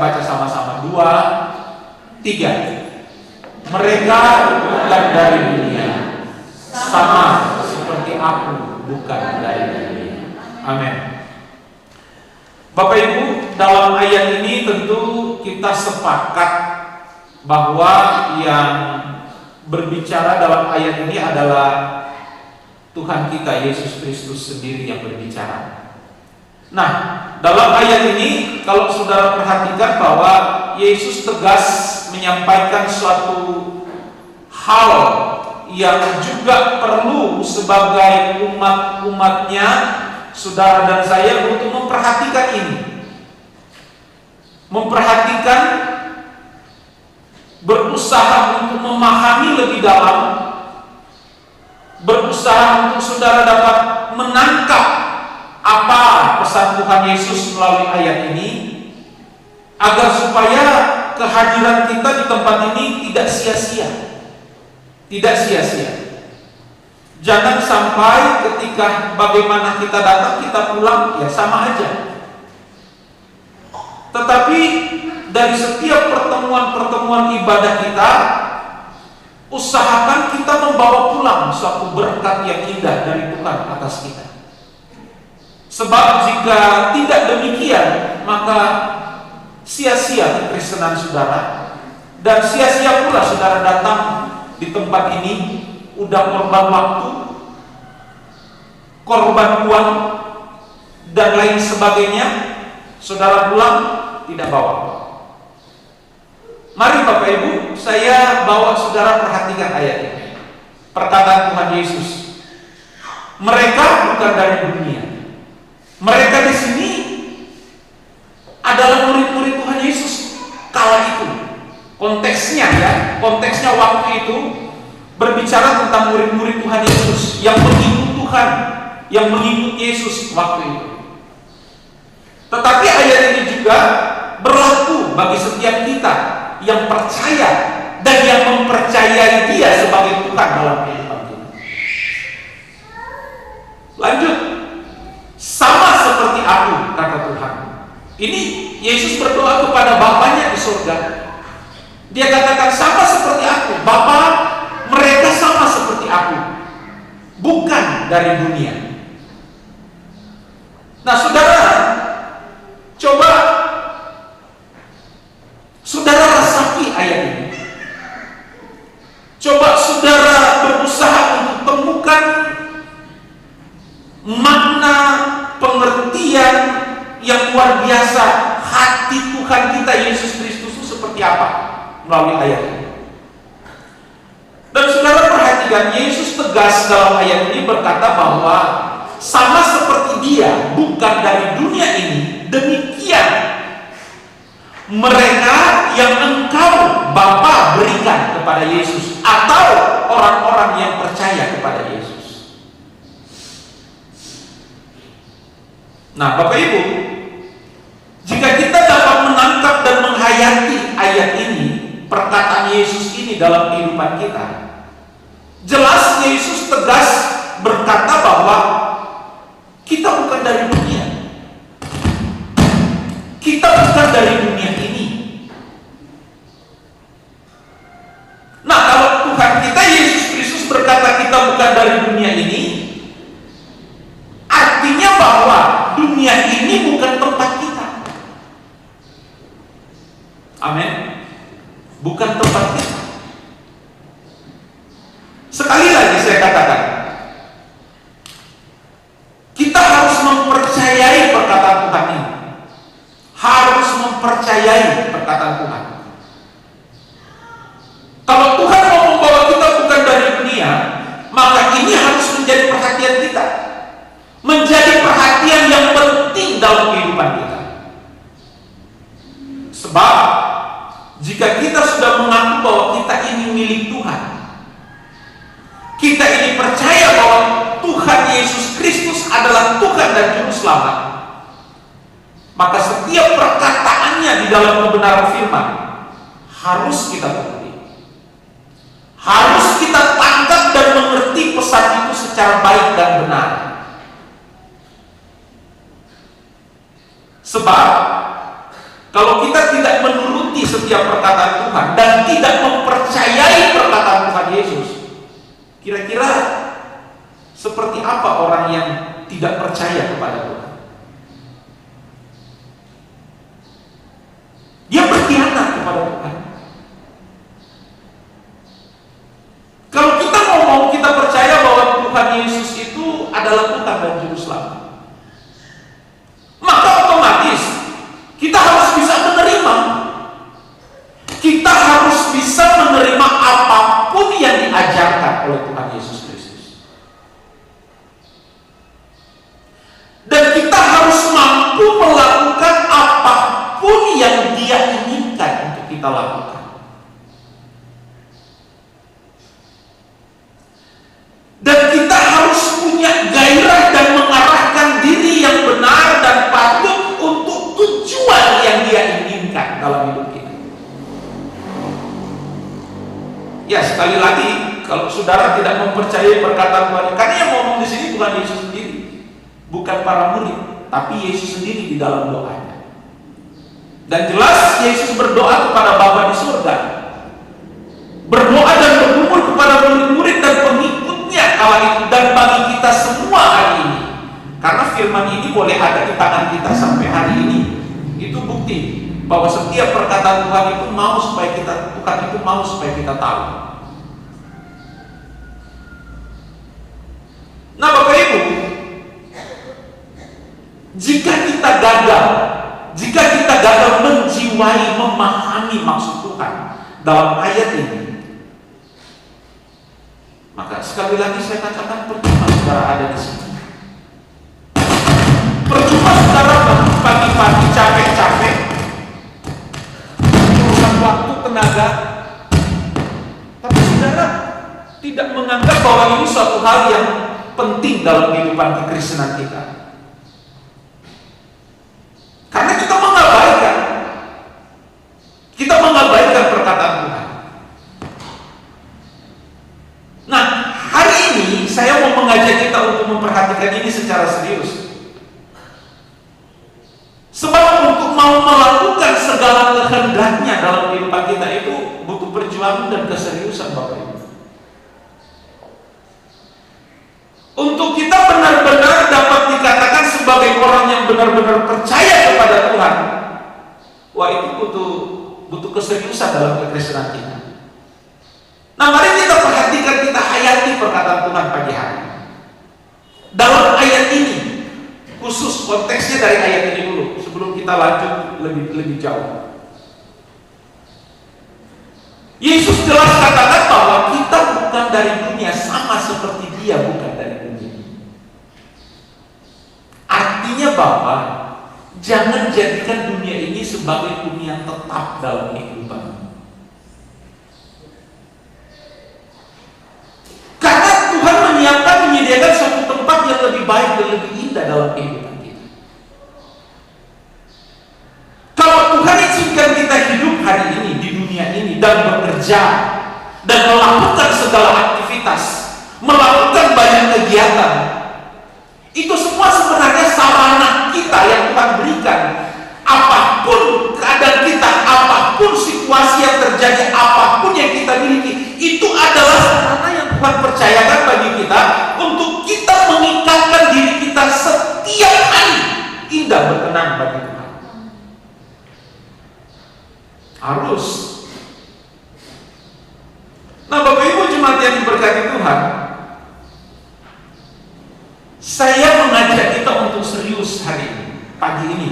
baca sama-sama. 2, 3. Mereka bukan dari dunia, sama seperti aku bukan dari dunia. Amin. Bapak Ibu, dalam ayat ini tentu kita sepakat bahwa yang berbicara dalam ayat ini adalah Tuhan kita Yesus Kristus sendiri yang berbicara. Nah, dalam ayat ini kalau saudara perhatikan bahwa Yesus tegas menyampaikan suatu hal yang juga perlu sebagai umat-umatnya, saudara dan saya, untuk memperhatikan ini. Memperhatikan, berusaha untuk memahami lebih dalam, berusaha untuk saudara dapat menangkap apa pesan Tuhan Yesus melalui ayat ini, agar supaya kehadiran kita di tempat ini tidak sia-sia. Tidak sia-sia. Jangan sampai ketika bagaimana kita datang, kita pulang, ya sama aja. Tetapi dari setiap pertemuan-pertemuan ibadah kita, usahakan kita membawa pulang suatu berkat yang indah dari Tuhan atas kita. Sebab jika tidak demikian, maka sia-sia kekristenan saudara, dan sia-sia pula saudara datang di tempat ini, udah korban waktu, korban uang, dan lain sebagainya, saudara pulang tidak bawa. Mari Bapak Ibu, saya bawa saudara perhatikan ayat ini. Perkataan Tuhan Yesus. Mereka bukan dari dunia. Mereka di sini adalah murid-murid Tuhan Yesus kala itu. Konteksnya ya, konteksnya waktu itu berbicara tentang murid-murid Tuhan Yesus yang mengikut Tuhan, yang mengikut Yesus waktu itu. Tetapi ayat ini juga berlaku bagi setiap kita yang percaya dan yang mempercayai Dia sebagai Tuhan dalam kehidupan kita. Lanjut, sama seperti aku, kata Tuhan. Ini Yesus berdoa kepada Bapanya di surga. Dia katakan sama seperti aku, Bapa, mereka sama seperti aku, bukan dari dunia. Nah saudara, coba saudara resapi ayat ini. Coba saudara berusaha untuk temukan makna pengertian yang luar biasa hati Tuhan kita Yesus Kristus itu seperti apa melalui ayat ini. Dan saudara perhatikan, Yesus tegas dalam ayat ini berkata bahwa sama seperti Dia bukan dari dunia ini, demikian mereka yang engkau Bapa berikan kepada Yesus, atau orang-orang yang percaya kepada Yesus. Nah Bapak Ibu, jika kita dapat menangkap dan menghayati ayat ini, perkataan Yesus ini dalam kehidupan kita, jelas Yesus tegas berkata bahwa kita bukan dari dunia. Kita bukan dari dunia ini. Nah, kalau Tuhan kita Yesus Kristus berkata kita bukan dari dunia ini, artinya bahwa dunia ini bukan tempat kita. Amin. Bukan tempat kita. Sekali lagi saya katakan, kita harus mempercayai perkataan Tuhan ini. Harus mempercayai perkataan Tuhan. Kalau Tuhan mau membawa kita bukan dari dunia, maka ini harus menjadi perhatian kita, menjadi perhatian yang penting dalam kehidupan kita. Sebab jika kita sudah mengaku bahwa kita ini milik Tuhan, kita ini percaya bahwa Tuhan Yesus Kristus adalah Tuhan dan Juru Selamat, maka setiap perkataannya di dalam kebenaran firman harus kita mengerti, harus kita tangkap dan mengerti pesan itu secara baik dan benar. Sebab Kalau kita tidak menuruti setiap perkataan Tuhan dan tidak mempercayai perkataan Tuhan Yesus, kira-kira seperti apa orang yang tidak percaya kepada Tuhan? Dia berkhianat kepada Tuhan. Kalau kita mau kita percaya bahwa Tuhan Yesus itu adalah Tuhan dan Juru Selamat, maka otomatis kita harus bisa menerima. Kita harus bisa menerima apapun yang diajarkan oleh Tuhan Yesus Kristus. Dan kita harus mampu melakukan apapun yang Dia inginkan untuk kita lakukan. Dan kita harus punya gairah dan mengarahkan diri yang benar dan patut untuk tujuan yang Dia inginkan dalam hidup kita. Ya, sekali lagi, kalau saudara tidak mempercayai perkataan Tuhan, karena yang ngomong di sini Tuhan Yesus sendiri, bukan para murid, tapi Yesus sendiri di dalam doanya. Dan jelas Yesus berdoa kepada Bapa di surga, berdoa dan bergumul kepada murid-murid dan pengikutnya kala itu, dan bagi kita semua hari ini. Karena firman ini boleh ada di tangan kita sampai hari ini. Itu bukti bahwa setiap perkataan Tuhan itu mau supaya kita, Tuhan itu mau supaya kita tahu. Nah, Bapak Ibu, jika kita gagal menjiwai, memahami maksud Tuhan dalam ayat ini, maka sekali lagi saya katakan percuma saudara ada di sini. Percuma saudara pagi-pagi capek-capek, urusan waktu, tenaga, tapi saudara tidak menganggap bahwa ini suatu hal yang penting dalam kehidupan kekristenan kita. Karena kita mengabaikan perkataan Tuhan. Nah, hari ini saya mau mengajak kita untuk memperhatikan ini secara serius. Sebab untuk mau melakukan segala kehendaknya dalam kehidupan kita itu butuh perjuangan dan keseriusan, Bapak Ibu. Untuk kita benar-benar dapat dikatakan sebagai orang yang benar-benar percaya kepada Tuhan, wah, itu butuh keseriusan dalam kekristenan kita. Nah, mari kita perhatikan, kita hayati perkataan Tuhan pagi hari. Dalam ayat ini, khusus konteksnya dari ayat ini dulu, sebelum kita lanjut lebih jauh. Yesus jelas katakan bahwa kita bukan dari dunia, sama seperti Dia bukan dari dunia. Artinya bahwa jangan jadikan dunia ini sebagai dunia tetap dalam kehidupan. Karena Tuhan menyediakan suatu tempat yang lebih baik dan lebih indah dalam kehidupan kita. Kalau Tuhan izinkan kita hidup hari ini di dunia ini dan bekerja dan melakukan segala aktivitas, melakukan banyak kegiatan, itu semua sebenarnya sarana kita yang Tuhan berikan. Apapun keadaan kita, apapun situasi yang terjadi, apapun yang kita miliki, itu adalah sarana yang Tuhan percayakan bagi kita untuk kita mengikatkan diri kita setiap hari indah berkenan bagi Tuhan. Harus. Nah, Bapak Ibu jemaat yang diberkati Tuhan, saya mengajak kita untuk serius hari ini, pagi ini.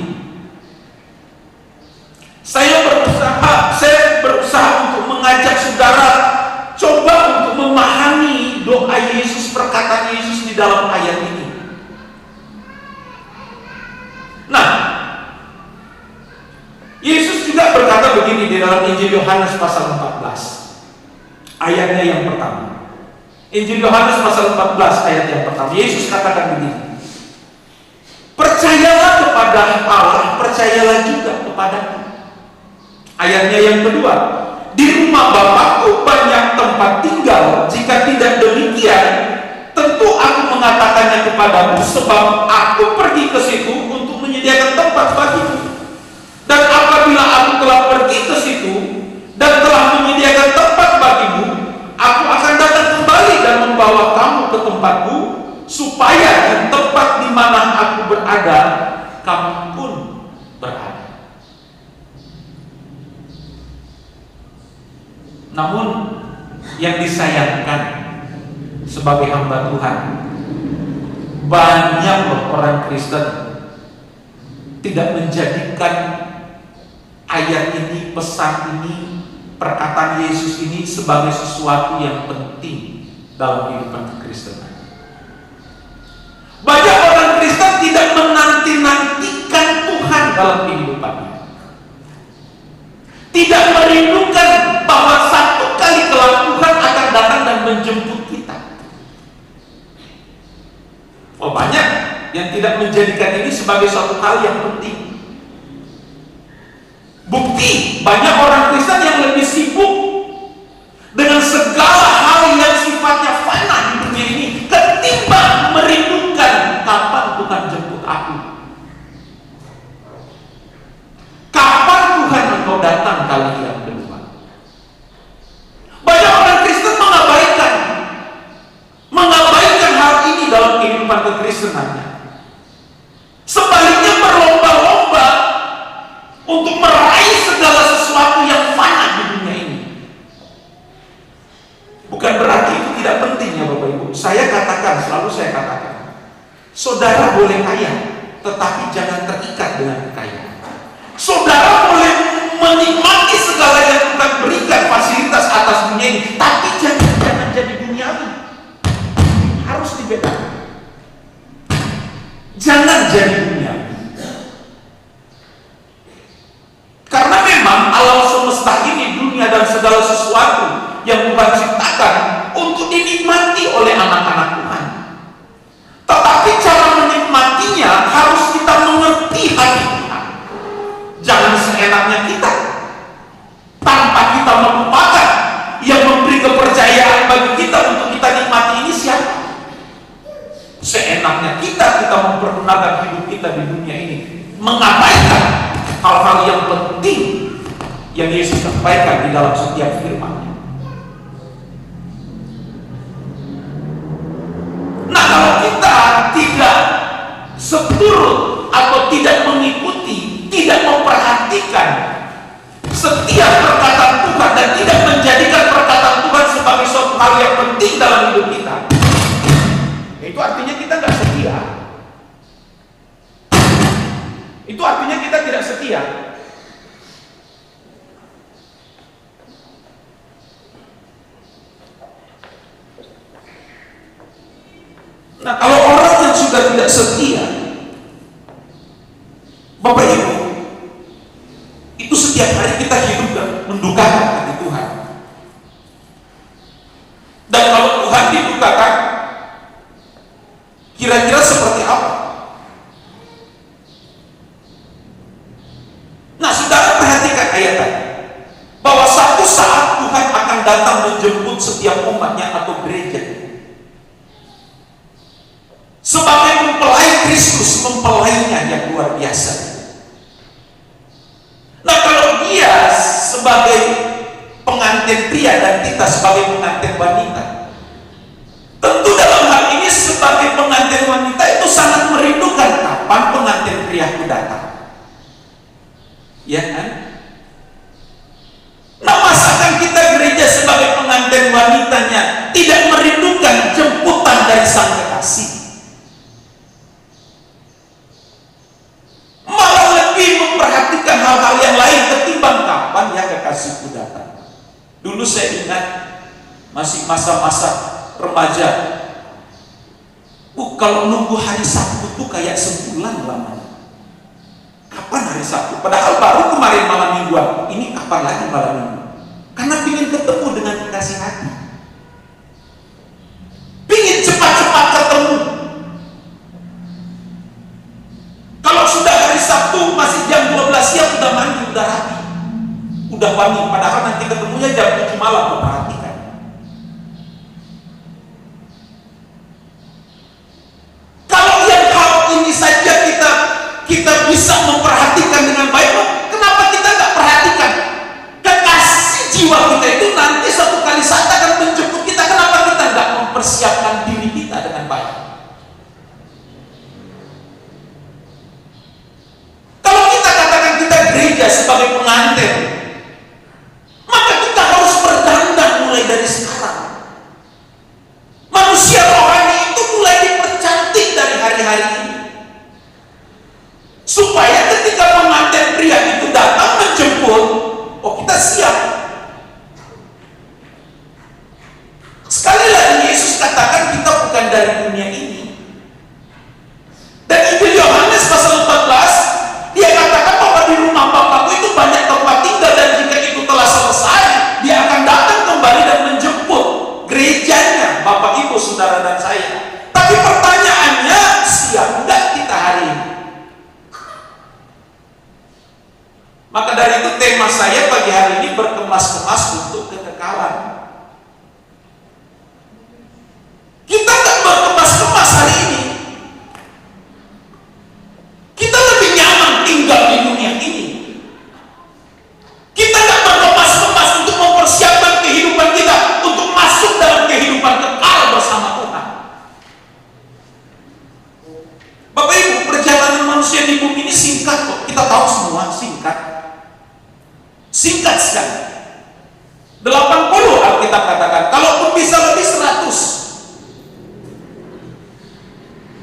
Saya berusaha untuk mengajak saudara coba untuk memahami doa Yesus, perkataan Yesus di dalam ayat ini. Nah, Yesus juga berkata begini di dalam Injil Yohanes pasal 14, ayatnya yang pertama. Injil Yohanes pasal 14 ayat yang pertama, Yesus katakan begini: percayalah kepada Allah, percayalah juga kepadaku. Ayatnya yang kedua, di rumah Bapakku banyak tempat tinggal, jika tidak demikian tentu aku mengatakannya kepadamu, sebab aku pergi ke situ untuk menyediakan tempat bagimu. Dan apabila supaya di tempat di mana aku berada, kamu pun berada. Namun yang disayangkan sebagai hamba Tuhan, banyak orang Kristen tidak menjadikan ayat ini, pesan ini, perkataan Yesus ini sebagai sesuatu yang penting dalam kehidupan kekristenan. Banyak orang Kristen tidak menanti-nantikan Tuhan dalam kehidupannya, tidak merindukan bahwa satu kali kelak Tuhan akan datang dan menjemput kita. Oh, banyak yang tidak menjadikan ini sebagai suatu hal yang penting. Bukti, banyak orang Kristen yang lebih sibuk dengan segala hal yang sifatnya fana di dunia ini ketimbang merindukan kapan Tuhan jemput aku. Kapan Tuhan engkau datang kali yang kedua? Banyak orang Kristen mengabaikan hal ini dalam kehidupan kekristenannya. Sebaliknya berlomba-lomba untuk meraih segala sesuatu yang fana di dunia ini. Bukan berarti itu tidak penting ya Bapak Ibu. Selalu saya katakan, saudara boleh kaya, tetapi jangan terikat dengan kekayaan. Saudara boleh menikmati segala yang Tuhan berikan, fasilitas atas dunia ini, tapi jangan jadi duniawi. Harus dibedakan. Jangan jadi duniawi. Karena memang alam semesta ini, dunia dan segala sesuatu yang Tuhan ciptakan untuk dinikmati oleh anak-anak Tuhan. Tetapi cara menikmatinya harus kita mengerti hati Tuhan. Jangan seenaknya kita, tanpa kita melupakan yang memberi kepercayaan bagi kita untuk kita nikmati ini siapa. Seenaknya kita mempergunakan hidup kita di dunia ini, mengabaikan hal-hal yang penting yang Yesus sampaikan di dalam setiap firman-Nya. Nah, kalau kita tidak seturut atau tidak mengikuti, tidak memperhatikan setiap perkataan Tuhan dan tidak menjadikan perkataan Tuhan sebagai suatu hal yang penting dalam hidup kita, itu artinya kita nggak setia. Itu artinya kita tidak setia. Nah, kalau orang yang sudah tidak setia, Bapak Ibu, itu setiap hari kita hidup dan mendukakan hati Tuhan. Dan kalau Tuhan didukakan, kira-kira seperti apa? Nah, saudara perhatikan ayat tadi, bahwa satu saat Tuhan akan datang menjemput setiap umatnya atau gereja. Sebagai mempelai Kristus, mempelainya yang luar biasa. Nah, kalau dia sebagai pengantin pria dan kita sebagai pengantin wanita, tentu dalam hal ini sebagai pengantin wanita itu sangat merindukan kapan pengantin pria itu datang. Ya kan? Nah, masakan kita gereja sebagai pengantin wanitanya tidak merindukan jemputan dari sang kekasih? Malah lebih memperhatikan hal-hal yang lain ketimbang kapan ya kekasihku datang. Dulu saya ingat masih masa-masa remaja, kalau nunggu hari Sabtu tuh kayak sebulan lamanya. Kapan hari Sabtu? Padahal baru kemarin malam mingguan. Ini kapan lagi malam minggu? Karena ingin ketemu dengan kekasih hati, ingin cepat-cepat ketemu. Kalau sudah hari Sabtu masih jam 12 siang udah mandi, udah rapi, udah wangi. Padahal nanti ketemunya jam 7 malam. Perhatikan. Kalau yang hal ini saja kita bisa memperhatikan dengan baik, kenapa kita nggak perhatikan kekasih jiwa kita itu nanti suatu kali saat akan menjemput kita? Kenapa kita nggak mempersiapkan diri kita dengan baik? dari dunia ini. Dan Injil Yohanes pasal 14, dia katakan bahwa di rumah Bapakku itu banyak tempat tinggal, dan jika itu telah selesai, dia akan datang kembali dan menjemput gerejanya, Bapak, Ibu, saudara, dan saya. Tapi pertanyaannya, siap enggak kita hari ini? Maka dari itu tema saya pagi hari ini berkemas-kemas untuk kekekalan. Kita tak berkemas-kemas hari ini. Kita lebih nyaman tinggal di dunia ini. Kita tak berkemas-kemas untuk mempersiapkan kehidupan kita untuk masuk dalam kehidupan kekal bersama Tuhan. Bapak Ibu, perjalanan manusia di bumi ini singkat kok. Kita tahu semua, singkat. Singkat sekali. 80 Alkitab katakan, kalaupun bisa lebih 100.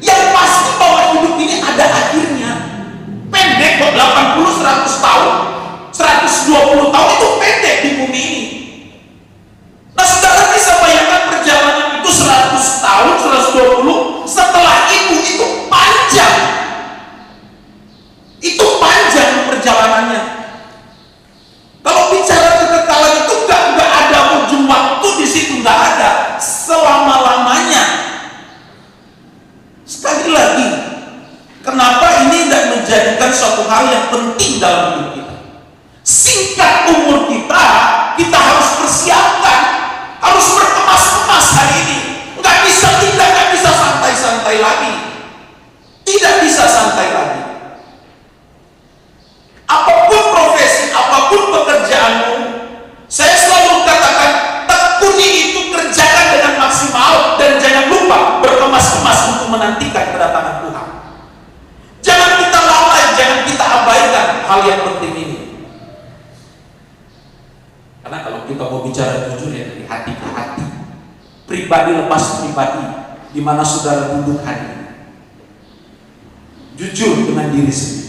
Yang pasti bahwa hidup ini ada akhirnya. Pendek kok, 80, 100 tahun, 120 tahun itu pendek di bumi ini. Nah, saudara bisa bayangkan perjalanan itu 100 tahun, 120, setelah itu panjang. Itu panjang perjalanannya. Kalau bicara kekekalan itu nggak ada ujung waktu di situ, nggak ada selama-lamanya. Sekali lagi, kenapa ini tidak menjadikan suatu hal yang penting dalam hidup kita? Singkat umur kita, kita harus persiapkan, harus berkemas-kemas hari ini. Nggak bisa santai-santai lagi. Tidak bisa santai lagi. Apapun profesi, apapun pekerjaanmu, saya selalu katakan, tekuni itu, kerjakan dengan maksimal, dan jangan lupa berkemas-kemas untuk menantikan kedatangan Tuhan. Jangan kita lalai, jangan kita abaikan hal yang penting ini. Karena kalau kita mau bicara jujur ya, dari hati ke hati, pribadi lepas pribadi, di mana saudara duduk hari ini, jujur dengan diri sendiri.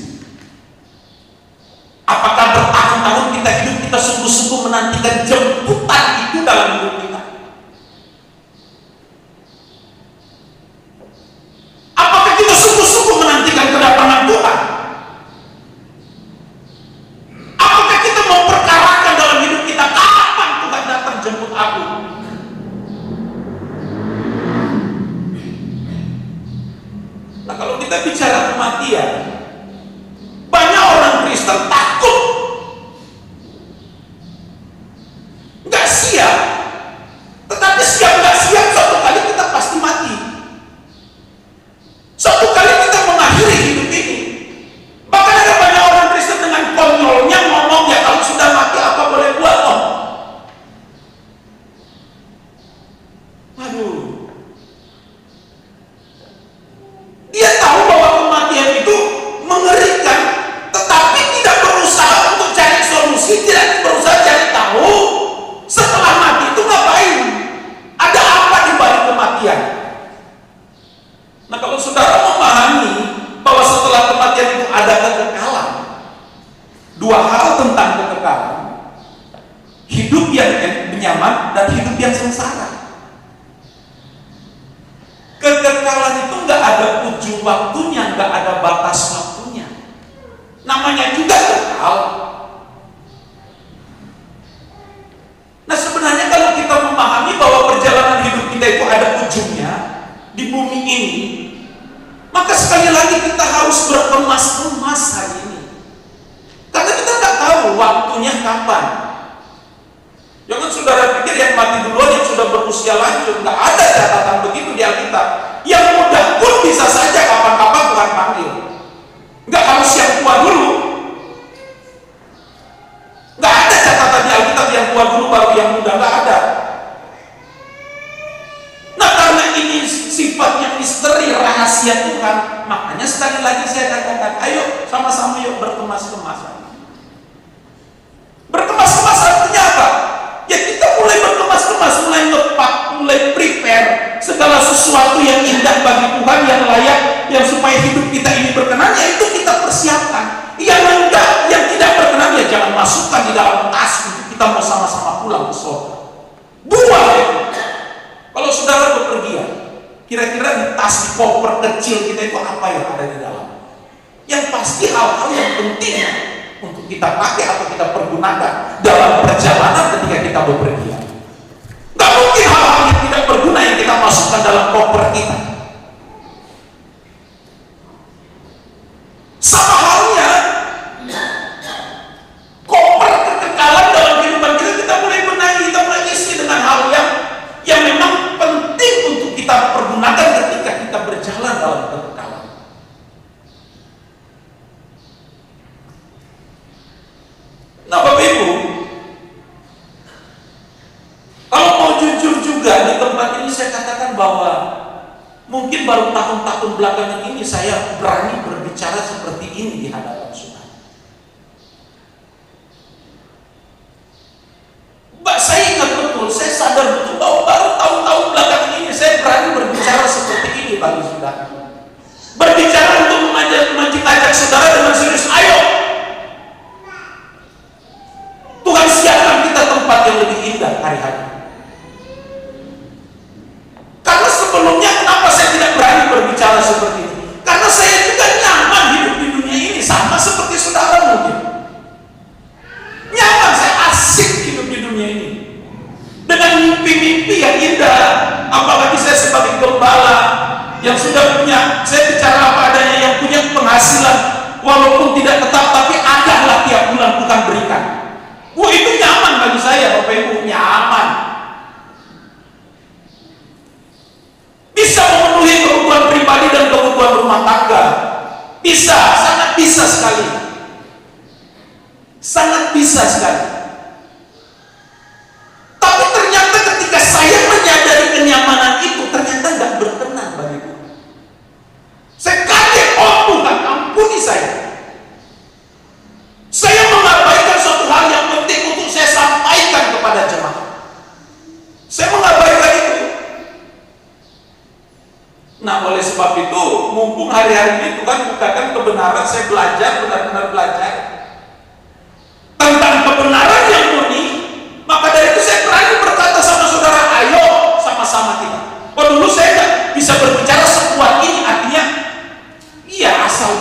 Apakah bertahun-tahun kita hidup, kita sungguh-sungguh menantikan jemputan itu dalam hidup kita? Apakah kita sungguh-sungguh menantikan kedatangan Tuhan? Apakah kita memperkarakan dalam hidup kita, kapan Tuhan datang jemput aku? Nah, kalau kita bicara kematian, banyak orang Kristen takut, nggak siap. Tetapi siap nggak siap, suatu kali kita pasti mati. Suatu kali kita mengakhiri hidup ini. Bahkan ada banyak orang Kristen dengan konyolnya ngomong, ya kalau sudah mati apa boleh buat om? Aduh. Dia tahu bahwa kematian itu mengerikan, tetapi tidak berusaha untuk cari solusi, tidak berusaha cari tahu setelah mati itu ngapain, ada apa di balik kematian. Nah, kalau saudara memahami bahwa setelah kematian itu ada kekekalan, dua hal tentang kekekalan, hidup yang nyaman dan hidup yang sengsara. Kekekalan itu nggak ada ujung waktunya, nggak ada batas waktunya. Namanya juga kekal. Nah, sebenarnya kalau kita memahami bahwa perjalanan hidup kita itu ada ujungnya di bumi ini, maka sekali lagi kita harus berkemas-kemas hari ini. Karena kita nggak tahu waktunya kapan. Jangan saudara pikir yang mati duluan yang sudah berusia lanjut. Nggak ada catatan begitu di Alkitab. Yang muda pun bisa saja kapan-kapan Tuhan panggil. Nggak harus yang tua dulu. Nggak ada catatan di Alkitab yang tua dulu baru yang muda, nggak ada. Nah, karena ini sifatnya misteri, rahasia Tuhan, makanya sekali lagi saya katakan, ayo sama-sama yuk berkemas-kemas. Berkemas-kemas artinya apa? Ya kita mulai berkemas-kemas, mulai ngepak, mulai prepare segala sesuatu yang indah bagi Tuhan, yang layak, yang supaya hidup kita ini berkenan, ya itu kita persiapkan. Yang enggak, yang tidak berkenan, ya jangan masukkan di dalam tas untuk kita mau sama-sama pulang ke surga. Dua, kalau saudara bepergian, Kira-kira di tas, di koper kecil kita itu apa yang ada di dalam? Yang pasti hal-hal yang penting untuk kita pakai atau kita pergunakan dalam perjalanan ketika kita bepergian. Gak mungkin hal-hal yang tidak berguna yang kita masukkan dalam koper kita. Sama halnya koper kekekalan dalam kehidupan kita, kita mulai benahi, kita mulai isi dengan hal yang memang penting untuk kita pergunakan ketika kita berjalan dalam kekekalan. Nah, Bapak Ibu, kalau mau jujur juga di tempat ini saya katakan bahwa mungkin baru tahun-tahun belakangan ini saya berani berbicara seperti ini di hadapan saudara. Saya ingat betul, saya sadar betul bahwa baru tahun-tahun belakangan ini saya berani berbicara seperti ini bagi saudara. Berbicara untuk mengajak saudara dengan serius, ayo Tuhan siapkan kita tempat yang lebih indah hari-hari. Karena sebelumnya kenapa saya tidak berani berbicara seperti ini? Karena saya juga nyaman hidup di dunia ini, sama seperti saudara mungkin. Nyaman, saya asik hidup di dunia ini. Dengan mimpi-mimpi yang indah. Apalagi saya sebagai gembala yang sudah punya, saya bicara apa adanya, yang punya penghasilan walaupun tidak tetap, tapi adalah tiap bulan Tuhan berikan. Wah, itu nyaman bagi saya, Bapak Ibu, nyaman. Bisa memenuhi kebutuhan pribadi dan kebutuhan rumah tangga. Bisa, sangat bisa sekali. Sangat bisa sekali. Tapi ternyata ketika saya menyadari kenyamanan itu, ternyata tidak berkenan bagiku. Saya kaget, oh Tuhan, ampuni saya. Saya mengabaikan suatu hal yang penting untuk saya sampaikan kepada jemaat. Saya mengabaikan itu. Nah, oleh sebab itu, mumpung hari-hari ini Tuhan bukakan kebenaran, saya belajar, benar-benar belajar tentang kebenaran yang murni, maka dari itu saya berani berkata sama saudara, ayo sama-sama kita. Oh, dulu saya tidak bisa berbicara sekuat ini, artinya iya, asal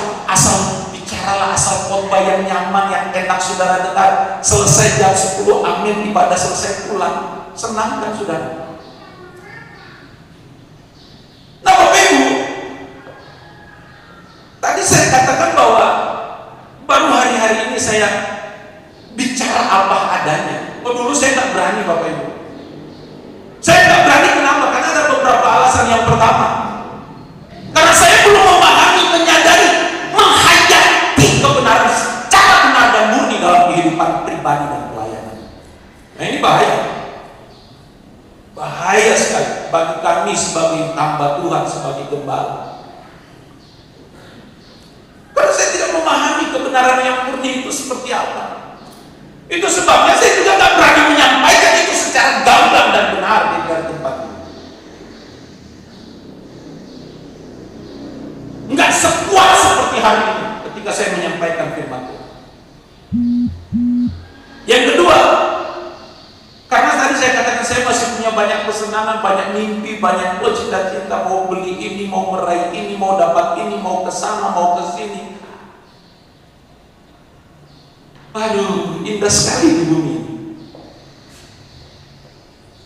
bicaralah, asal khotbah yang nyaman, yang enak saudara dengar, selesai jam 10, amin, ibadah selesai, pulang, senang kan saudara? Nah, Bapak Ibu, tadi saya katakan bahwa baru hari-hari ini saya bicara apa adanya. Oh, dulu saya tak berani, Bapak Ibu. Saya tak berani, kenapa? Karena ada beberapa alasan. Yang pertama, karena saya belum memahami, menyadari, menghayati kebenaran secara benar dan murni dalam kehidupan pribadi dan pelayanan. Nah, ini bahaya. Bahaya sekali bagi kami sebagai hamba Tuhan, sebagai gembala. Karena saya tidak memahami kebenaran yang murni itu seperti apa. Itu sebabnya saya juga tidak berani menyampaikan itu secara gamblang dan benar di dalam tempat ini. Enggak sekuat seperti hari ini ketika saya menyampaikan firman Tuhan. Yang kedua, karena tadi saya katakan saya masih punya banyak kesenangan, banyak mimpi, banyak cita-cita, mau beli ini, mau meraih ini, mau dapat ini, mau ke sana, mau ke sini. Aduh, indah sekali di bumi.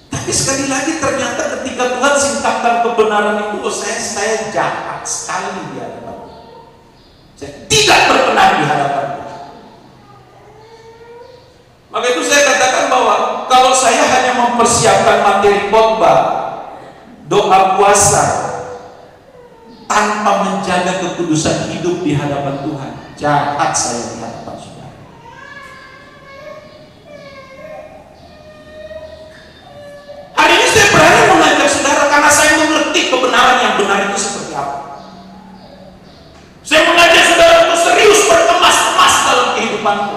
Tapi sekali lagi ternyata ketika Tuhan singkapkan kebenaran itu, oh, saya jahat sekali di hadapan. Saya tidak berkenan di hadapan. Maka itu saya katakan bahwa kalau saya hanya mempersiapkan materi khotbah, doa puasa, tanpa menjaga kekudusan hidup di hadapan Tuhan, jahat saya di hadapan saudara. Hari ini saya berani mengajak saudara karena saya mengerti kebenaran yang benar itu seperti apa. Saya mengajak saudara untuk serius berkemas-kemas dalam kehidupanku.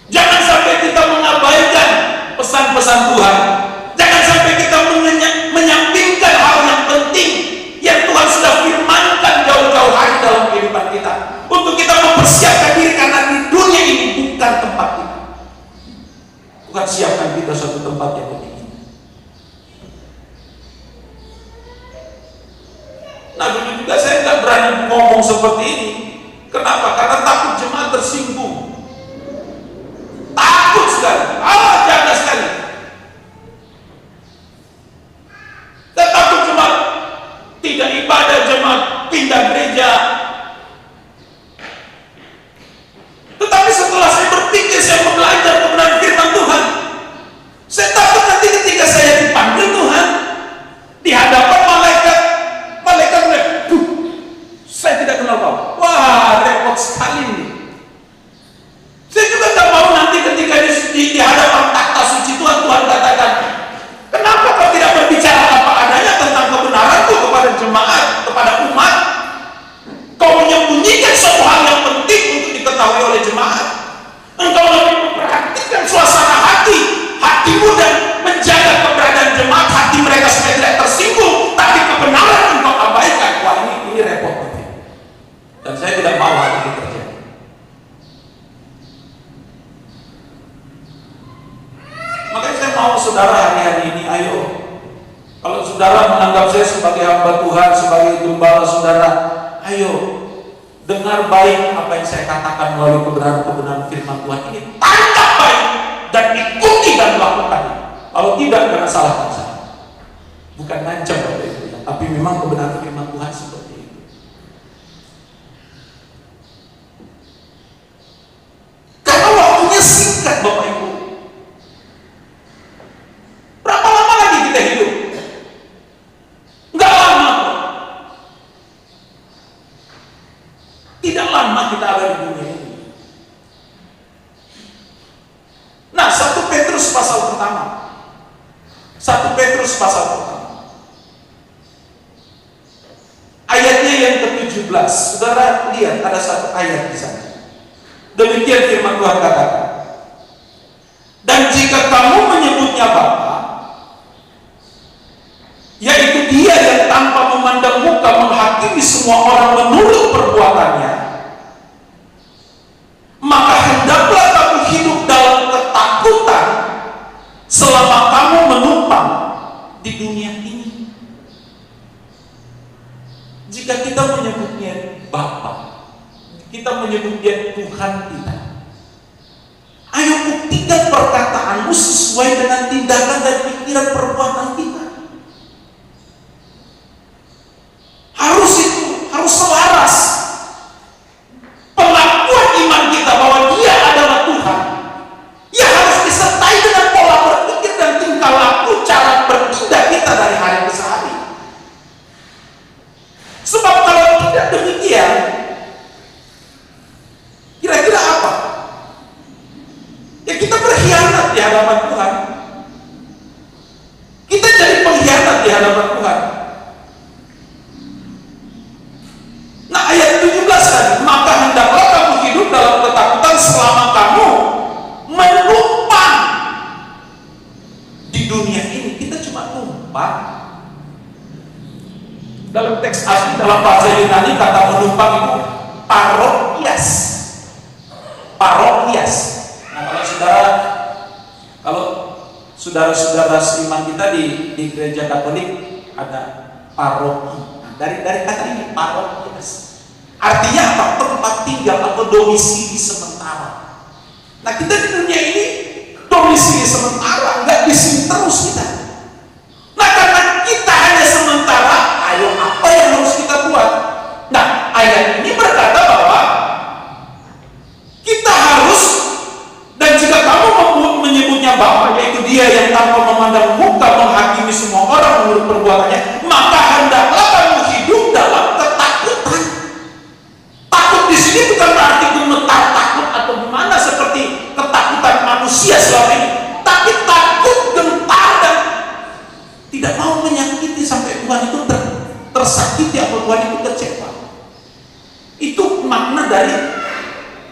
Jangan sampai kita mengabaikan pesan-pesan Tuhan. Jangan sampai kita menyampingkan hal yang penting yang Tuhan sudah firmankan jauh-jauh hari dalam kehidupan kita, untuk kita mempersiapkan Nah dulu juga saya nggak berani ngomong seperti ini. Kenapa? Karena takut jemaat tersinggung. Takut sekali. Jaga sekali. Saya takut jemaat tidak ibadah, jemaat pindah gereja. Tetapi setelah saya berpikir, saya belajar kebenaran firman Tuhan, saya takut nanti ketika saya dipanggil Tuhan di hadapan malaikat saya tidak kenal kau. Wah, repot sekali ini. Saya juga tak mau nanti ketika di hadapan takhta suci Tuhan, Tuhan katakan, kenapa kau tidak berbicara apa adanya tentang kebenaranku kepada jemaat, kepada umat? Kau menyembunyikan suatu hal yang penting untuk diketahui oleh jemaat. Engkau lebih memperhatikan suasana hatimu dan menjaga keberadaan jemaat, hati mereka supaya tidak tersinggung, tapi kebenaran engkau abaikan. Wah, ini repot. Dan saya tidak mau hal itu terjadi. Makanya saya mau saudara hari-hari ini, ayo, kalau saudara menganggap saya sebagai hamba Tuhan, sebagai gembala saudara, ayo dengar baik apa yang saya katakan melalui kebenaran-kebenaran firman Tuhan ini, tangkap baik dan ikuti dan lakukan. Kalau tidak, jangan salahkan saya. Bukan ngancam Bapak Ibu, tapi memang kebenaran firman Tuhan seperti itu. Karena waktunya singkat Bapak Ibu. Berapa lama lagi kita hidup? Enggak lama. Tidak lama kita ada di dunia ini. Nah, 1 Petrus pasal pertama. 1 Petrus pasal pertama. Ayatnya yang ke-17. Saudara lihat ada satu ayat di sana. Demikian firman Tuhan katakan. Dan jika kamu menyebutnya Bapa, yaitu Dia yang tanpa memandang muka menghakimi semua orang menurut perbuatannya, maka hendaklah kamu hidup dalam ketakutan selama kamu menumpang di dunia ini. Jika kita menyebutnya Bapa, kita menyebut Dia Tuhan kita, ayo buktikan perkataanmu sesuai dengan tindakan dan pikiran perbuatan kita. Harus itu, harus selaras. Pengakuan iman kita bahwa Dia adalah Tuhan, ya harus disertai dengan pola berpikir dan tingkah laku, cara bertindak kita dari hari ke hari. Sebab kalau tidak demikian, kira-kira apa? Ya kita berkhianat di hadapan Tuhan. Kita jadi pengkhianat di hadapan Tuhan. Nah, ayat 17 tadi, maka hendaklah kamu hidup dalam ketakutan selama kamu menumpang di dunia ini. Kita cuma numpang. Dalam teks asli, dalam bahasa Yunani, kata menumpang itu parokias. Parokias. Nah, kalau saudara-saudara seiman kita di gereja Katolik ada paroki. Nah, dari kata ini parokias. Artinya apa? Tempat tinggal atau domisili sementara. Nah, kita di dunia ini domisili sementara, nggak di sini terus kita. Nah, karena kita hanya sementara, ayo apa yang harus kita buat? Nah, ayat ini berkata bahwa kita harus, dan jika kamu menyebutnya Bapa, yaitu Dia yang tanpa memandang muka menghakimi semua orang menurut perbuatannya, maka hendaklah kamu hidup dalam ketakutan. Takut di sini bukan berarti gemetar takut atau gimana seperti ketakutan manusia selama ini, tapi takut, gentar, dan tidak mau menyakiti sampai Tuhan itu tersakiti atau Tuhan itu kecewa. Itu makna dari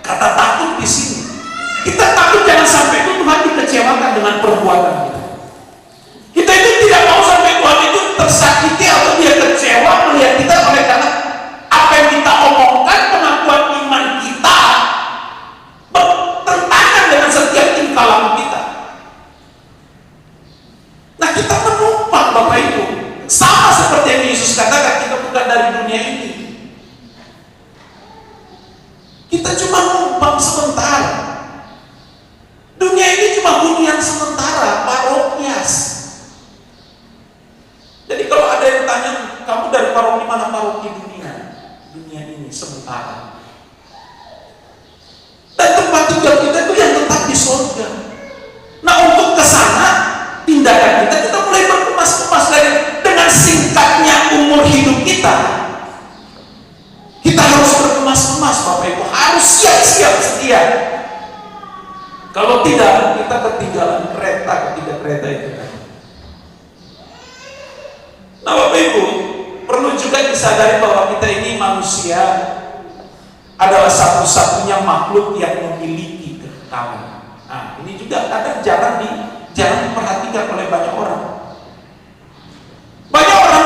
kata takut di sini. Kita takut jangan sampai Tuhan dikecewakan dengan perbuatan kita. Kita itu tidak mau sampai Tuhan itu tersakiti atau Dia kecewa melihat kita, oleh karena apa yang kita omongkan, pengakuan iman kita bertentangan dengan setiap tingkah laku kita. Nah, kita menumpang Bapak Ibu, sama seperti yang Yesus katakan, kita bukan dari dunia yang tanya, kamu dari paroki mana? Paroki dunia. Dunia ini sementara. Dan tempat tinggal kita itu yang tetap di surga. Nah, untuk ke sana, tindakan kita mulai berkemas-kemas lagi. Dengan singkatnya umur hidup kita harus berkemas-kemas, Bapak Ibu. Harus siap-siap setia. Kalau tidak, kita ketinggalan kereta ketika kereta itu. Nah, Bapak Ibu, perlu juga disadari bahwa kita ini manusia adalah satu-satunya makhluk yang memiliki kekekalan. Nah, ini juga kadang jarang diperhatikan oleh banyak orang. Banyak orang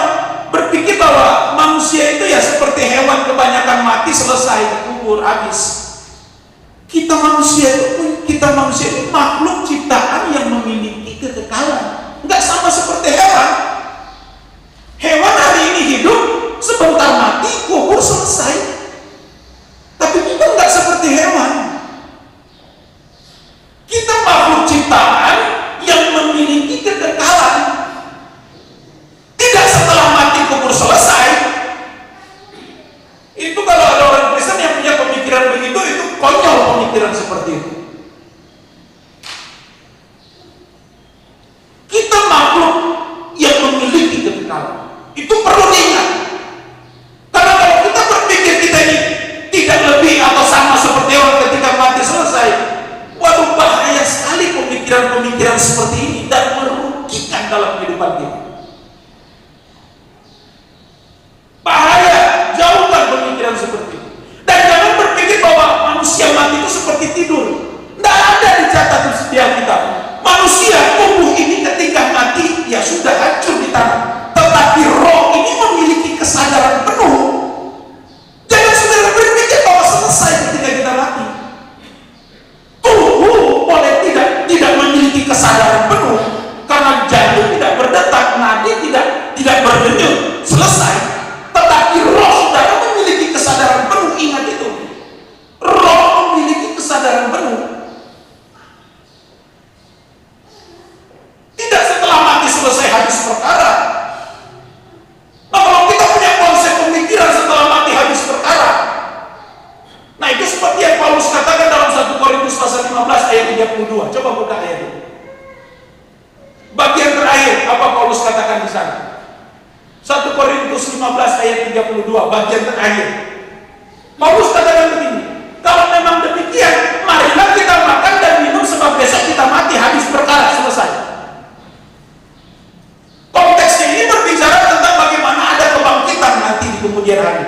berpikir bahwa manusia itu ya seperti hewan, kebanyakan mati, selesai, dikubur, habis. Kita manusia itu makhluk ciptaan yang memiliki kekekalan. Enggak sama seperti hewan. Hewan hari ini hidup, sebentar mati, kubur, selesai. Tapi kita enggak seperti hewan. Kita makhluk ciptaan yang memiliki kekekalan. Tidak setelah mati kubur selesai. Itu kalau ada orang Kristen yang punya pemikiran begitu, itu konyol pemikiran seperti itu. Kita makhluk yang memiliki kekekalan. Itu perlu diingat. Karena kalau kita berpikir kita ini tidak lebih atau sama seperti orang ketika mati selesai, waduh, bahaya sekali pemikiran-pemikiran seperti ini dan merugikan dalam kehidupan kita. Bahaya, jauhkan pemikiran seperti itu. Dan jangan berpikir bahwa manusia mati itu seperti tidur. Tidak ada dicatat di setiap kita. Manusia tubuh ini ketika mati ya sudah hancur di tanah. Tetapi roh ini memiliki kesadaran penuh. Jangan saudara berpikir bahwa selesai ketika kita mati. Tubuh boleh tidak memiliki kesadaran penuh karena jantung tidak berdetak, nadi tidak berdenyut, selesai. Tetapi roh saudara memiliki kesadaran penuh. Ingat itu, roh memiliki kesadaran penuh. Tidak setelah mati selesai habis perkara. Nah, kalau kita punya konsep pemikiran setelah mati habis perkara, nah itu seperti yang Paulus katakan dalam 1 Korintus pasal 15 ayat 32. Coba buka ayat itu. Bagian terakhir apa Paulus katakan di sana? 1 Korintus 15 ayat 32, bagian terakhir. Paulus katakan begini, kalau memang demikian, marilah kita makan dan minum sebab besok kita mati, habis perkara, selesai. Konteksnya ini berbicara tentang bagaimana ada kebangkitan nanti di kemudian hari.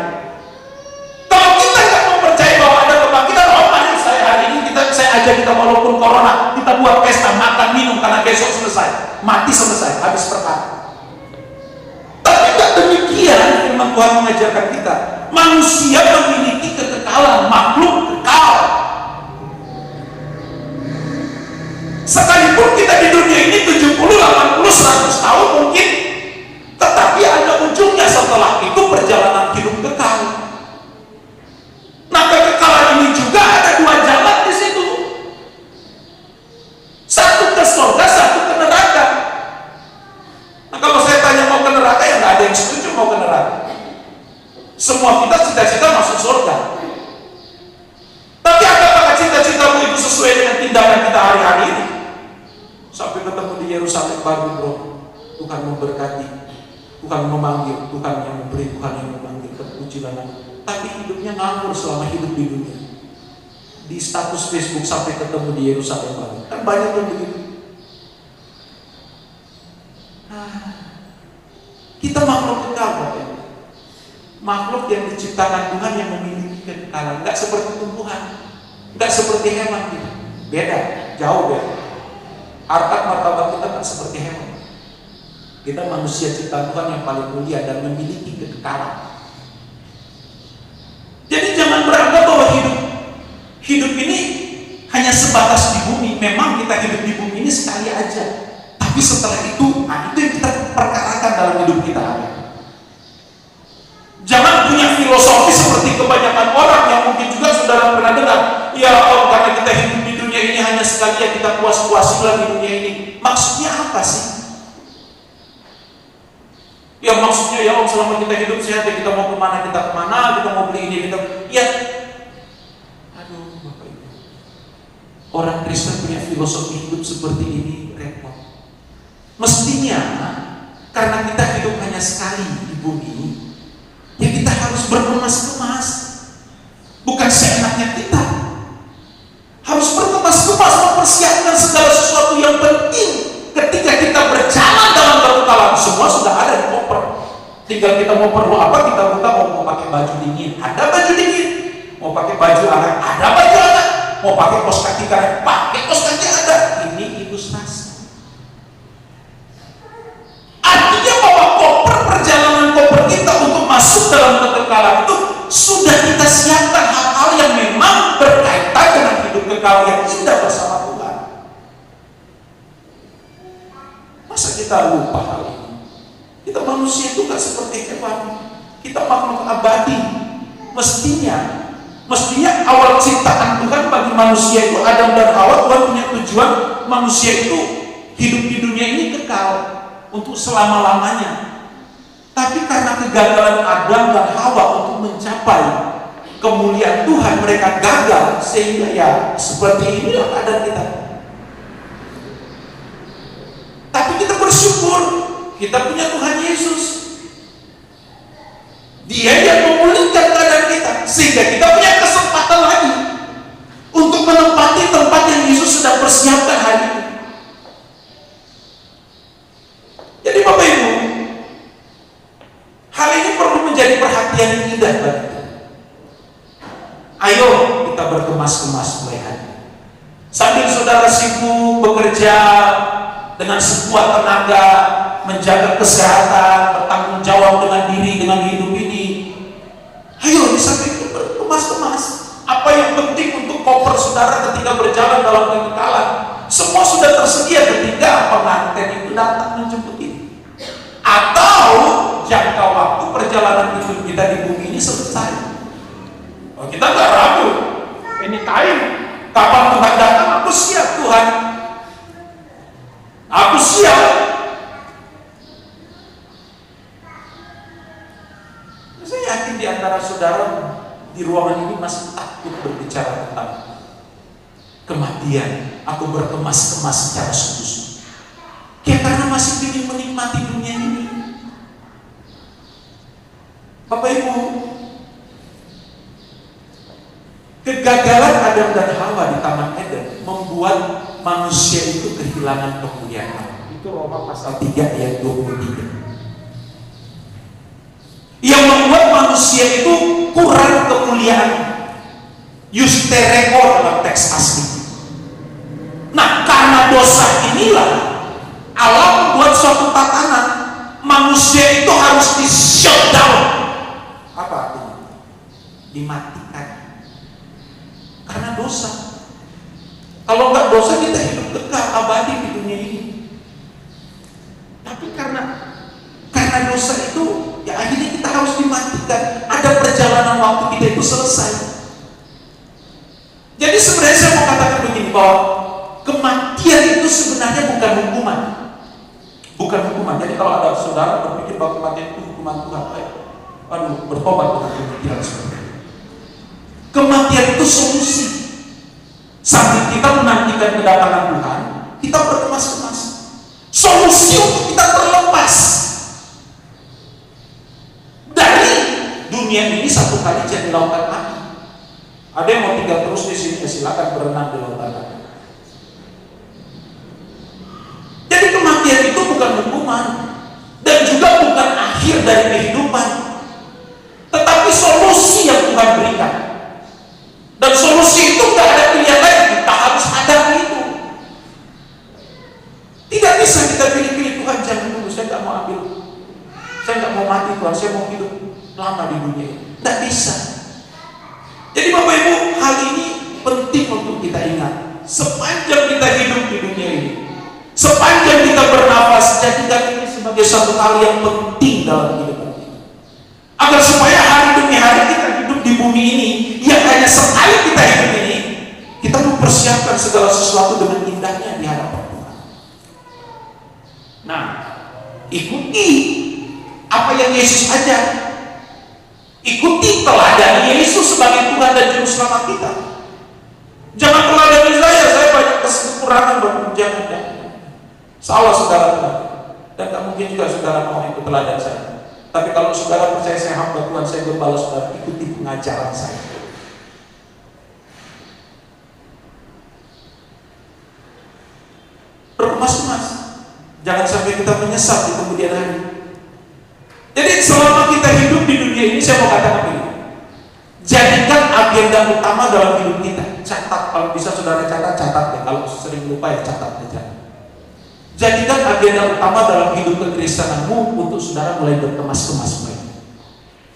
Kalau kita nggak mempercayai bahwa ada kebangkitan, mari hari ini saya ajak kita walaupun corona, kita buat pesta, makan, minum, karena besok selesai, mati selesai, habis perkara. Tapi tidak demikian firman Tuhan mengajarkan kita. Manusia memiliki kekekalan, makhluk kekal. Sekalipun kita di dunia ini 70, 80, 100 tahun mungkin, tetapi ada ujungnya setelah itu perjalanan hidup kekal. Nah, kekekalan ini juga ada dua jalan di situ. Satu ke surga, satu ke neraka. Nah, kalau saya tanya mau ke neraka, ya nggak ada yang setuju mau ke neraka. Semua kita cita-cita masuk surga. Tapi apakah cita-citamu itu sesuai dengan tindakan kita hari-hari ini? Sampai ketemu di Yerusalem baru, bro, Tuhan memberkati, Tuhan memanggil, Tuhan yang memberi, Tuhan yang memanggil, terpujilah nama. Tapi hidupnya nganggur selama hidup di dunia. Di status Facebook sampai ketemu di Yerusalem baru. Kan banyak yang begitu. Kita makhluk kekal, Bapak. Makhluk yang diciptakan Tuhan yang memiliki kekekalan. Enggak seperti tumbuhan, enggak seperti hewan kita. Beda, jauh beda. Harkat martabat kita enggak seperti hewan. Kita manusia ciptaan Tuhan yang paling mulia dan memiliki kekekalan. Jadi jangan beranggap bahwa hidup ini hanya sebatas di bumi. Memang kita hidup di bumi ini sekali aja. Tapi setelah itu, itu yang kita perkarakan dalam hidup kita. Jangan punya filosofi seperti kebanyakan orang yang mungkin juga saudara pernah dengar. Ya Allah, karena kita hidup di dunia ini hanya sekali, ya kita puas-puasilah di dunia ini. Maksudnya apa sih? Ya maksudnya ya Om, selama kita hidup sehat ya kita mau kemana, kita mau beli ini, kita ya. Aduh Bapak Ibu, orang Kristen punya filosofi hidup seperti ini repot. Mestinya karena kita hidup hanya sekali di bumi, ya kita harus berkemas-kemas, bukan seenaknya kita. Harus berkemas-kemas mempersiapkan segala sesuatu yang penting. Ketika kita berjalan dalam petualangan, semua sudah ada di koper. Tinggal kita mau perlu apa, kita buka. Mau pakai baju dingin, ada baju dingin. Mau pakai baju hangat, ada baju hangat. Mau pakai kaos kaki karet, pakai kaos kaki ada. Ini ilustrasi. Artinya bahwa perjalanan koper kita untuk masuk dalam kekekalan itu sudah kita siapkan hal-hal yang memang berkaitan dengan hidup kekal yang indah bersama Tuhan. Masa kita lupa hal ini? Kita manusia itu gak seperti hewan. Kita makhluk abadi. Mestinya awal ciptaan Tuhan bagi manusia itu Adam dan Hawa. Tuhan punya tujuan manusia itu hidup di dunia ini kekal untuk selama-lamanya. Tapi karena kegagalan Adam dan Hawa untuk mencapai kemuliaan Tuhan, mereka gagal, sehingga ya seperti inilah keadaan kita. Tapi kita bersyukur, kita punya Tuhan Yesus. Dia yang memulihkan keadaan kita, sehingga kita punya kesempatan lagi untuk menempati tempat yang Yesus sedang persiapkan hari ini. Jadi Bapak Ibu, hal ini perlu menjadi perhatian yang indah bagi kita. Ayo kita berkemas-kemas mulai hari ini. Sambil saudara sibuk bekerja dengan sekuat tenaga, menjaga kesehatan, bertanggung jawab dengan diri, dengan hidup ini, ayo di samping itu berkemas-kemas. Apa yang penting untuk koper saudara ketika berjalan dalam kekekalan, semua sudah tersedia ketika pengantin itu datang menjemput ini. Atau jangka waktu perjalanan hidup kita di bumi ini selesai. Oh, kita gak ragu, anytime, kapan Tuhan datang, aku siap Tuhan. Aku siap. Saya yakin di antara saudara di ruangan ini masih takut berbicara tentang kematian. Aku berkemas-kemas secara sungguh-sungguh. Karena masih ingin menikmati dunia ini. Bapak Ibu, kegagalan Adam dan Hawa di Taman Eden membuat manusia itu kehilangan kemuliaan. Itu Roma pasal 3 ayat 23. Yang membuat manusia itu kurang kemuliaan. Eustereo dalam teks asli. Nah, karena dosa inilah Allah membuat suatu tatanan, manusia itu harus di shutdown. Apa artinya? Dimatikan. Karena dosa. Kalau nggak dosa kita hidup kekal abadi di dunia ini. Tapi karena dosa itu, ya akhirnya kita harus dimatikan. Ada perjalanan waktu kita itu selesai. Jadi sebenarnya saya mau katakan begini, bahwa kematian itu sebenarnya bukan hukuman. Bukan hukuman. Jadi kalau ada saudara berpikir bahwa kematian itu hukuman Tuhan, aduh, bertobat dengan pemikiran seperti itu. Kematian itu solusi. Sambil kita menantikan kedatangan Tuhan, kita berkemas-kemas. Solusi untuk kita terlepas dari dunia ini satu kali jadi lautan api. Ada yang mau tinggal terus di sini, silakan berenang di lautan api. Jadi kematian itu bukan hukuman dan juga bukan akhir dari kehidupan, tetapi solusi yang Tuhan berikan. Dan solusi itu tidak ada pilihan lain, kita harus hadapi itu. Tidak bisa kita pilih-pilih, Tuhan jangan dulu, saya tidak mau ambil, saya tidak mau mati Tuhan, saya mau hidup lama di dunia ini. Tidak bisa. Jadi Bapak Ibu, hal ini penting untuk kita ingat. Sepanjang kita hidup di dunia ini, sepanjang kita bernafas, jadikan ini sebagai satu hal yang penting dalam kehidupan kita. Agar supaya hari demi hari kita hidup di bumi ini, yang hanya sekali kita hidup ini, kita mempersiapkan segala sesuatu dengan indahnya di hadapan Tuhan. Nah, ikuti apa yang Yesus ajar. Ikuti teladan Yesus sebagai Tuhan dan Juru Selamat kita. Jangan teladani saya banyak kekurangan. Jangan. Salah saudara. Dan tak mungkin juga saudara mau ikut teladan saya. Tapi kalau saudara percaya saya hamba Tuhan, saya gembala saudara, ikuti pengajaran saya. Berkemas-kemas. Jangan sampai kita menyesal di kemudian hari. Jadi selama kita hidup di dunia ini, saya mau katakan begini. Jadikan agenda utama dalam hidup kita. Catat, kalau bisa saudara catat ya. Kalau sering lupa ya catat aja. Jadikan agenda utama dalam hidup kekristenanmu untuk saudara mulai berkemas-kemas mulai.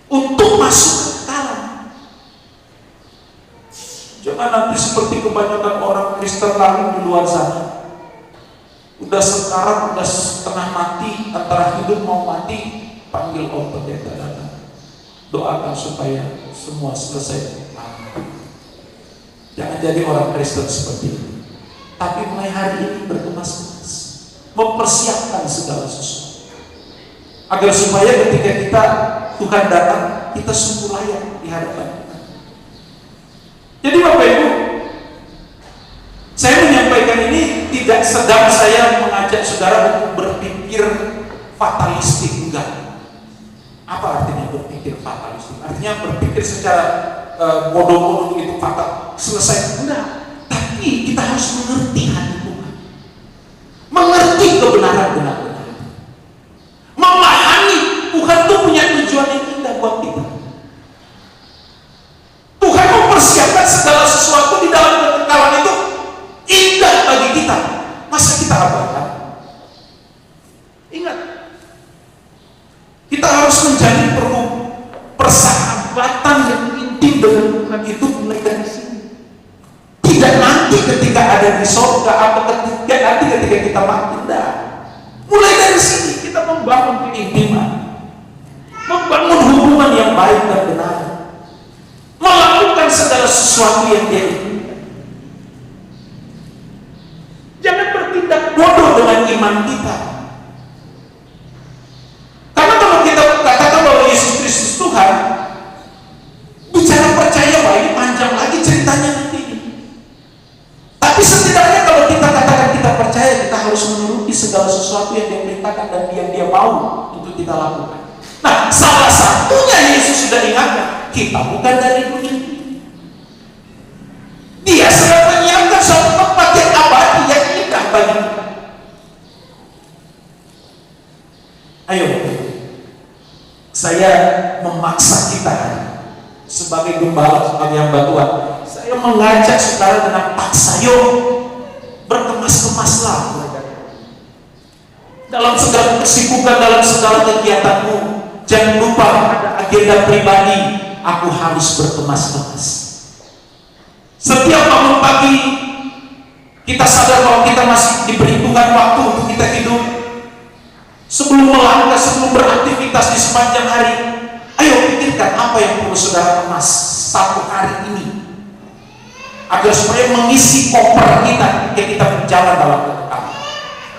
Untuk masuk ke dalam. Jangan nanti seperti kebanyakan orang Kristen lalu di luar sana. Udah sekarat, udah setengah mati, antara hidup mau mati, panggil pendeta datang. Doakan supaya semua selesai. Jangan jadi orang Kristen seperti itu. Tapi mulai hari ini berkemas-kemas. Mempersiapkan segala sesuatu agar supaya ketika Tuhan datang, kita sungguh layak di hadapan Tuhan. Jadi Bapak Ibu, saya menyampaikan ini tidak sedang saya mengajak saudara untuk berpikir fatalistik, enggak. Apa artinya berpikir fatalistik? Artinya berpikir secara bodoh-bodoh itu fatal, selesai, enggak. Tapi kita harus mengerti hati Tuhan, mengerti kebenaran benar-benar, memahami Tuhan itu punya tujuan yang indah buat kita. Tuhan mempersiapkan segala sesuatu di dalam kekekalan itu indah bagi kita. Masa kita abaikan? Ingat, kita harus menjalin persahabatan yang intim dengan Tuhan itu mulai dari sini. Tidak nanti ketika ada di surga atau nanti ketika kita mati, tidak. Mulai dari sini kita membangun keintiman, membangun hubungan yang baik dan benar, melakukan segala sesuatu yang Dia inginkan. Jangan bertindak bodoh dengan iman kita. Karena kalau kita katakan bahwa Yesus Kristus Tuhan, bicara percaya, wah ini panjang lagi ceritanya nanti. Tapi setidaknya kalau kita katakan kita percaya, kita harus menuruti segala sesuatu yang Dia perintahkan dan yang Dia mau untuk kita lakukan. Nah, salah satunya Yesus sudah ingatkan, kita bukan dari dunia ini. Dia sedang menyiapkan suatu tempat yang abadi, yang indah bagi kita. Ayo, saya memaksa kita sebagai gembala, sebagai hamba Tuhan. Saya mengajak saudara dengan paksa, yuk berkemas-kemaslah dalam segala kesibukan, dalam segala kegiatanmu. Jangan lupa ada agenda pribadi. Aku harus berkemas-kemas. Setiap bangun pagi, kita sadar bahwa kita masih diberi Tuhan waktu untuk kita hidup. Sebelum melangkah, sebelum beraktivitas di sepanjang hari, ayo pikirkan apa yang perlu saudara kemas satu hari ini, agar supaya mengisi koper kita ketika kita berjalan dalam kekekalan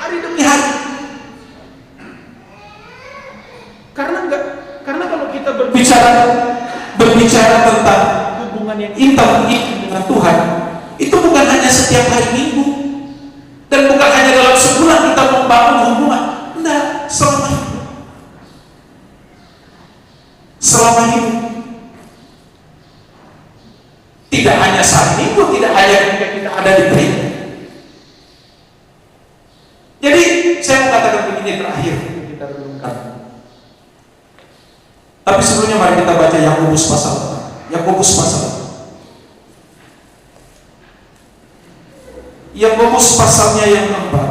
hari demi hari. Karena kalau kita berbicara tentang hubungan yang intim dengan Tuhan, itu bukan hanya setiap hari Minggu, dan bukan hanya dalam sebulan kita membangun hubungan. Enggak, selama hidup. Tidak hanya saat Minggu, tidak hanya ketika kita ada di gereja. Jadi saya mau katakan begini terakhir kita renungkan. Tapi sebelumnya mari kita baca Yakobus pasal 4. Yakobus pasalnya yang keempat.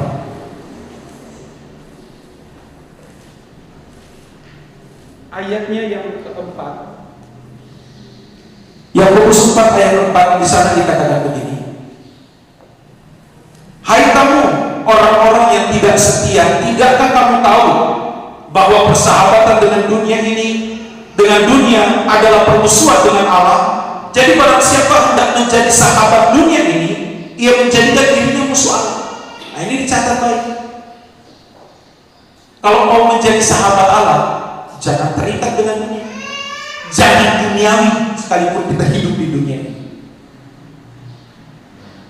Ayatnya yang keempat. Yakobus 4 ayat 4, di sana dikatakan begini. Hai kamu orang-orang yang tidak setia, tidakkah kamu tahu bahwa persahabatan dengan dunia adalah permusuhan dengan Allah? Jadi barang siapa hendak menjadi sahabat dunia ini, ia menjadikan dirinya musuh Allah. Nah, ini dicatat baik. Kalau mau menjadi sahabat Allah, Jangan terikat dengan dunia. Jangan duniawi sekalipun kita hidup di dunia ini.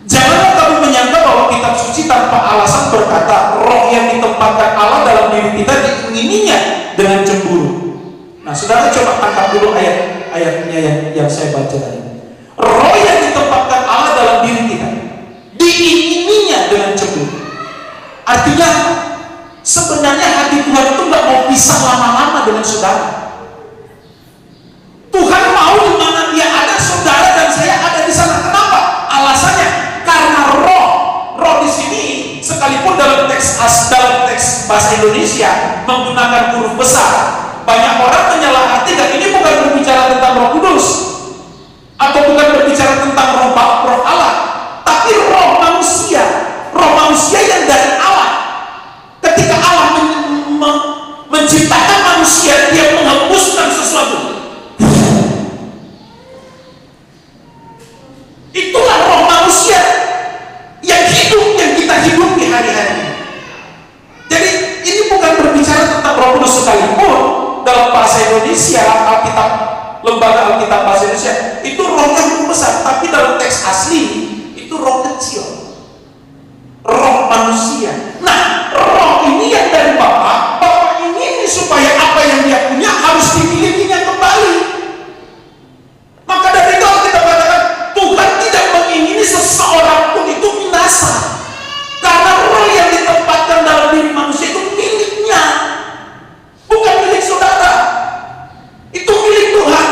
Janganlah kamu menyangka bahwa kitab suci tanpa alasan berkata roh yang ditempatkan Allah dalam diri kita diingininya dengan cemburu. Nah, saudara coba tangkap dulu ayatnya yang saya baca tadi. Roh yang ditempatkan Allah dalam diri kita diingininya dengan cemburu. Artinya sebenarnya hati Tuhan itu nggak mau pisah lama-lama dengan saudara. Tuhan mau di mana dia ada, saudara dan saya ada di sana. Kenapa? Alasannya karena roh di sini sekalipun dalam teks bahasa Indonesia menggunakan huruf besar, banyak orang menyalahartikan ini bukan berbicara tentang Roh Kudus atau bukan berbicara tentang roh Allah, tapi roh manusia yang dari Allah. Ketika Allah menciptakan manusia, dia menghembuskan sesuatu. Itulah roh manusia yang hidup, yang kita hidup di hari-hari ini. Jadi ini bukan berbicara tentang Roh Kudus sekalipun dalam bahasa Indonesia, lembaga Alkitab bahasa Indonesia itu roh yang besar, tapi dalam teks asli itu roh kecil, roh manusia. Nah, roh ini yang dari Bapa ingin supaya apa yang dia punya harus dimilikinya kembali. Maka dari itu kita katakan Tuhan tidak mengingini seseorang pun itu binasa, karena roh yang ditempatkan dalam diri manusia itu miliknya, bukan milik saudara, itu milik Tuhan.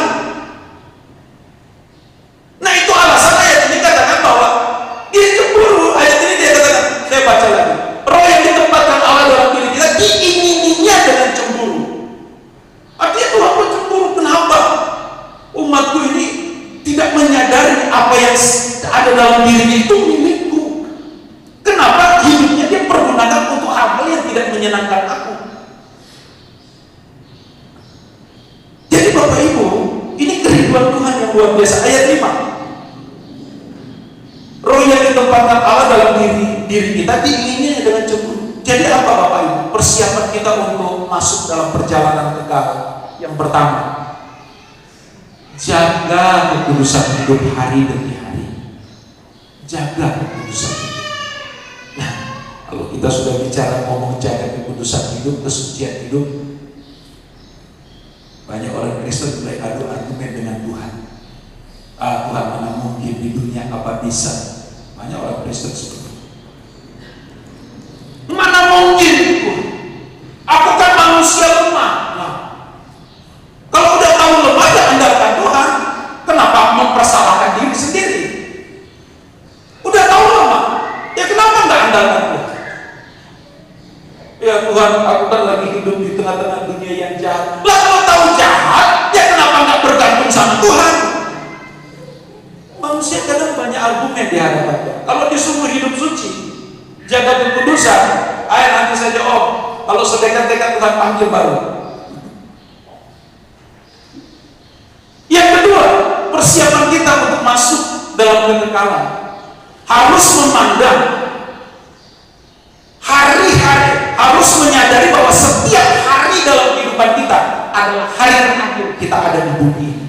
Nah, itu alasan ayat ini katakan bahwa dia cemburu. Ayat ini dia katakan, saya baca lagi, roh yang ditempatkan Allah dalam diri kita diingininya dengan cemburu. Artinya Tuhan pun cemburu. Kenapa umatku ini tidak menyadari apa yang ada dalam dirinya itu milikku? Kenapa hidupnya dia pergunakan untuk hal-hal yang tidak menyenangkan aku? Jadi Bapak Ibu, ini kerinduan Tuhan yang luar biasa. Ayat 5, roh yang ditempatkan Allah dalam diri kita diingininya dengan cemburu. Jadi apa Bapak Ibu? Persiapan kita untuk masuk dalam perjalanan kekal. Yang pertama, jaga kekudusan hidup hari demi hari. Jaga kekudusan hidup. Nah, kalau kita sudah bicara ngomong jaga kekudusan hidup, kesucian hidup, banyak orang Kristen mulai adu argumen dengan Tuhan. Tuhan mana mungkin di dunia apa bisa? Banyak orang Kristen seperti itu. Mana mungkin itu? Aku kan manusia lemah. Nah, kalau udah tahu lemah ya andalkan Tuhan. Kenapa mempersalahkan diri sendiri? Udah tahu lemah, ya kenapa nggak andalkan Tuhan? Ya Tuhan, aku kan lagi hidup di tengah-tengah dunia yang jahat. Lah kalau tahu jahat, ya kenapa nggak bergantung sama Tuhan? Manusia kadang banyak argumen di hadapan Tuhan. Kalau disuruh hidup suci, jaga kekudusan, nanti saja kalau sedekat-dekat Tuhan panggil baru. Yang kedua, persiapan kita untuk masuk dalam kekekalan harus memandang hari-hari, harus menyadari bahwa setiap hari dalam kehidupan kita adalah hari terakhir kita ada di bumi ini.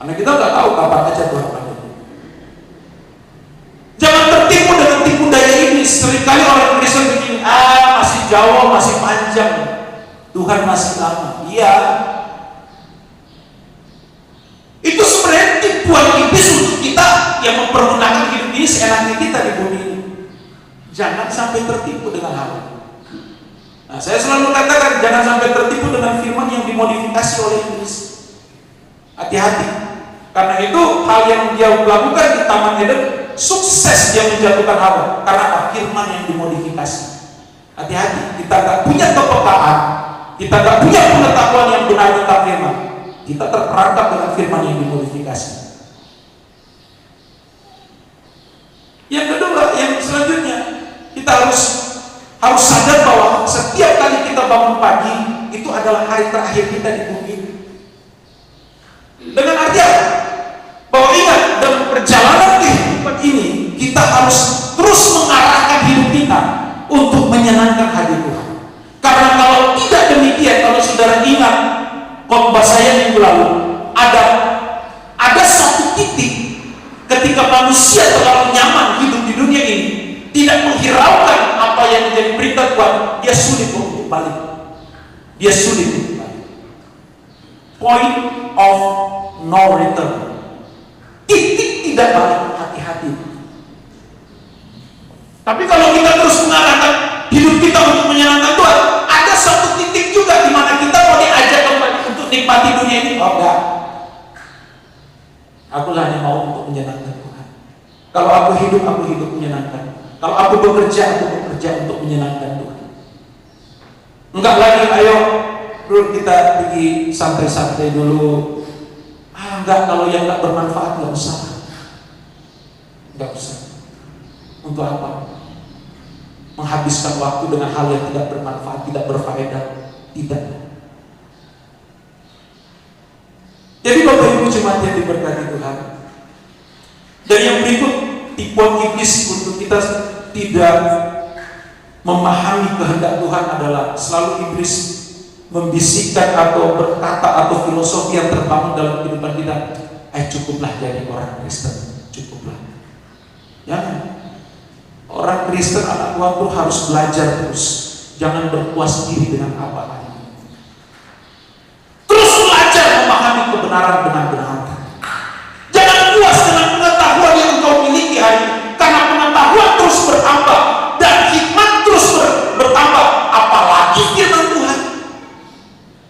Karena kita nggak tahu kapan aja Tuhan panggil. Jangan tertipu dengan tipu daya iblis. Seringkali orang Kristen begini, masih jauh, masih panjang, Tuhan masih lama. Iya, itu sebenarnya tipuan iblis untuk kita yang mempergunakan hidup ini seenaknya kita di bumi ini. Jangan sampai tertipu dengan hal itu. Nah, saya selalu katakan jangan sampai tertipu dengan firman yang dimodifikasi oleh iblis. Hati-hati, karena itu hal yang dia lakukan di Taman Eden, sukses dia menjatuhkan Hawa karena firman yang dimodifikasi. Hati-hati, kita nggak punya kepekaan, kita nggak punya pengetahuan yang benar tentang firman, kita terperangkap dengan firman yang dimodifikasi. Yang kedua, yang selanjutnya, kita harus sadar bahwa setiap kali kita bangun pagi itu adalah hari terakhir kita di bumi ini. Dengan arti apa? Bahwa ingat, dalam perjalanan kehidupan ini kita harus terus mengarahkan hidup kita untuk menyenangkan hati Tuhan. Karena kalau tidak demikian, kalau saudara ingat manusia terlalu nyaman hidup di dunia ini, tidak menghiraukan apa yang menjadi perintah Tuhan, dia sulit untuk balik. Dia sulit untuk balik. Point of no return. Titik tidak balik, hati-hati. Tapi kalau kita terus mengarahkan hidup kita untuk menyenangkan Tuhan, ada satu titik juga di mana kita mau diajak kembali untuk nikmati dunia ini. Oh enggak. Aku hanya mau untuk menyenangkan Tuhan. Kalau aku hidup menyenangkan. Kalau aku bekerja untuk menyenangkan Tuhan. Enggak lagi, ayo bro kita pergi santai-santai dulu. Enggak, kalau yang enggak bermanfaat enggak usah. Enggak usah. Untuk apa? Menghabiskan waktu dengan hal yang tidak bermanfaat, tidak berfaedah, tidak. Jadi Bapak Ibu jemaat yang diberkati Tuhan, dan yang berikut tipuan iblis untuk kita tidak memahami kehendak Tuhan adalah selalu iblis membisikkan atau berkata atau filosofi yang terbangun dalam kehidupan kita, cukuplah jadi orang Kristen, cukuplah. Jangan. Orang Kristen, anak Tuhan tuh harus belajar terus. Jangan berpuas diri dengan apa adanya. Terus belajar memahami kebenaran dengan benar. Jangan puas dengan pengetahuan yang engkau miliki hari ini, karena pengetahuan terus bertambah dan hikmat terus bertambah. Apalagi firman Tuhan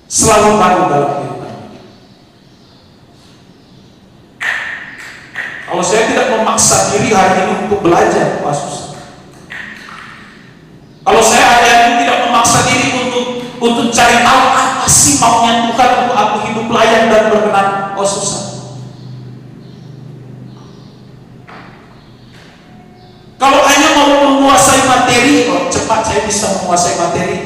selalu baru dalam kehidupan. Kalau saya tidak memaksa diri hari ini untuk belajar, susah. Kalau saya hari ini tidak memaksa diri untuk cari tahu apa sih maunya Tuhan untuk aku hidup layak dan berkenan, susah. Kalau hanya mau menguasai materi, cepat saya bisa menguasai materi,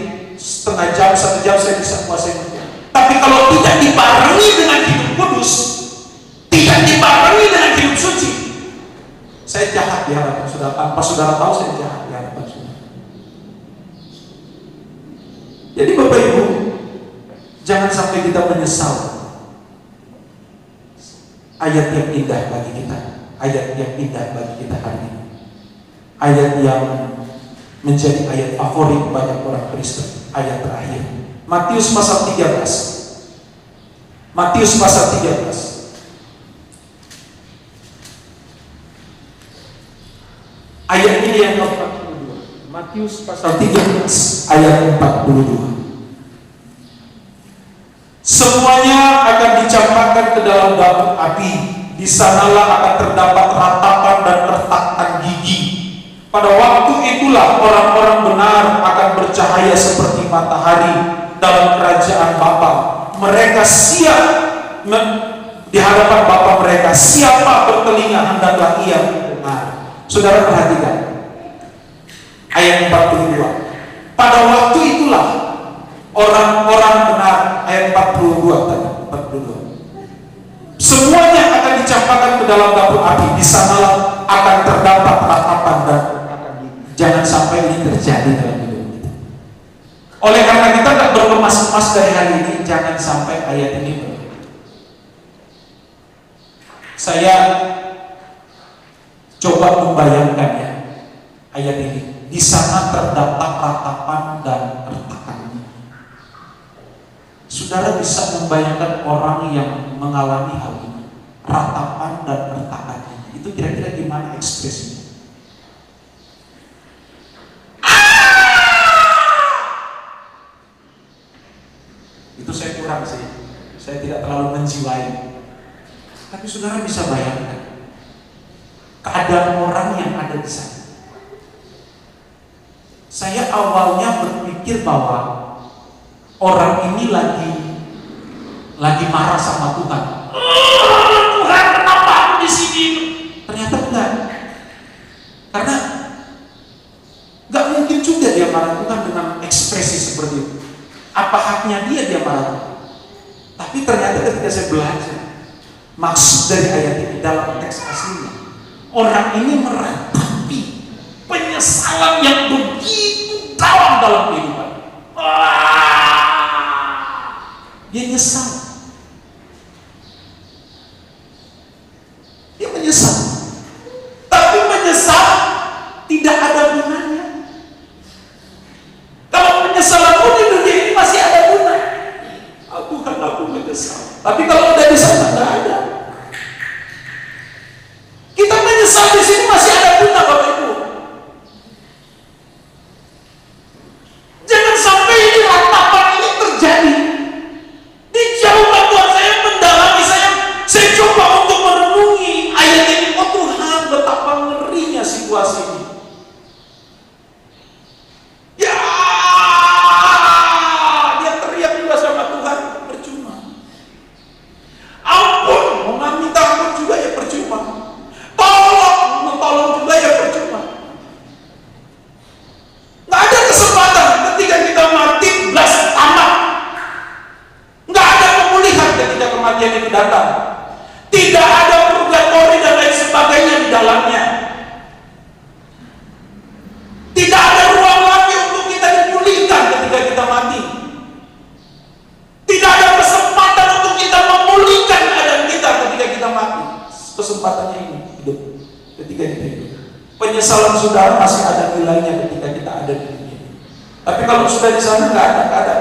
setengah jam, 1 jam saya bisa menguasai materi. Tapi kalau tidak dibarengi dengan hidup kudus, tidak dibarengi dengan hidup suci, saya jahat di hadapan saudara. Tanpa saudara tahu saya jahat di hadapan saudara. Jadi Bapak Ibu, jangan sampai kita menyesal. Ayat yang indah bagi kita, ayat yang indah bagi kita hari ini, ayat yang menjadi ayat favorit banyak orang Kristen, ayat terakhir, Matius pasal 13. Matius pasal 13. Ayat ini yang ke-42. Matius pasal 13 ayat 42. Semuanya akan dicampakkan ke dalam dapur api. Di sanalah akan terdapat ratapan dan retakan gigi. Pada waktu itulah orang-orang benar akan bercahaya seperti matahari dalam kerajaan Bapa. Mereka siap di hadapan Bapa mereka. Siapa bertelinga hendaklah ia mendengar. Saudara perhatikan ayat 42. Pada waktu itulah orang-orang benar, ayat 42 tadi, 42. Semuanya akan dicampakkan ke dalam dapur api. Di sanalah akan terdapat ratapan dan jangan sampai ini terjadi dalam hidup kita. Oleh karena kita tidak berkemas-kemas dari hari ini, jangan sampai ayat ini. Saya coba membayangkan ya ayat ini. Di sana terdapat ratapan dan retakan. Saudara bisa membayangkan orang yang mengalami hal ini, ratapan dan retakan. Itu kira-kira gimana ekspresinya? Itu saya kurang sih. Saya tidak terlalu menjiwai. Tapi saudara bisa bayangkan keadaan orang yang ada di sana. Saya awalnya berpikir bahwa orang ini lagi marah sama Tuhan. Tuhan, kenapa aku di sini? Ternyata enggak. Karena enggak mungkin juga dia marah Tuhan dengan ekspresi seperti itu. Apa haknya dia marah? Tapi ternyata ketika saya belajar maksud dari ayat ini dalam teks aslinya, orang ini meratapi penyesalan yang begitu dalam kehidupan. Dia nyesal. Dia menyesal. kematian itu datang, tidak ada purgatori dan lain sebagainya di dalamnya. Tidak ada ruang lagi untuk kita dipulihkan ketika kita mati. Tidak ada kesempatan untuk kita memulihkan keadaan kita ketika kita mati. Kesempatannya ini hidup ketika kita hidup. Penyesalan saudara masih ada nilainya ketika kita ada di dunia. Tapi kalau sudah di sana nggak ada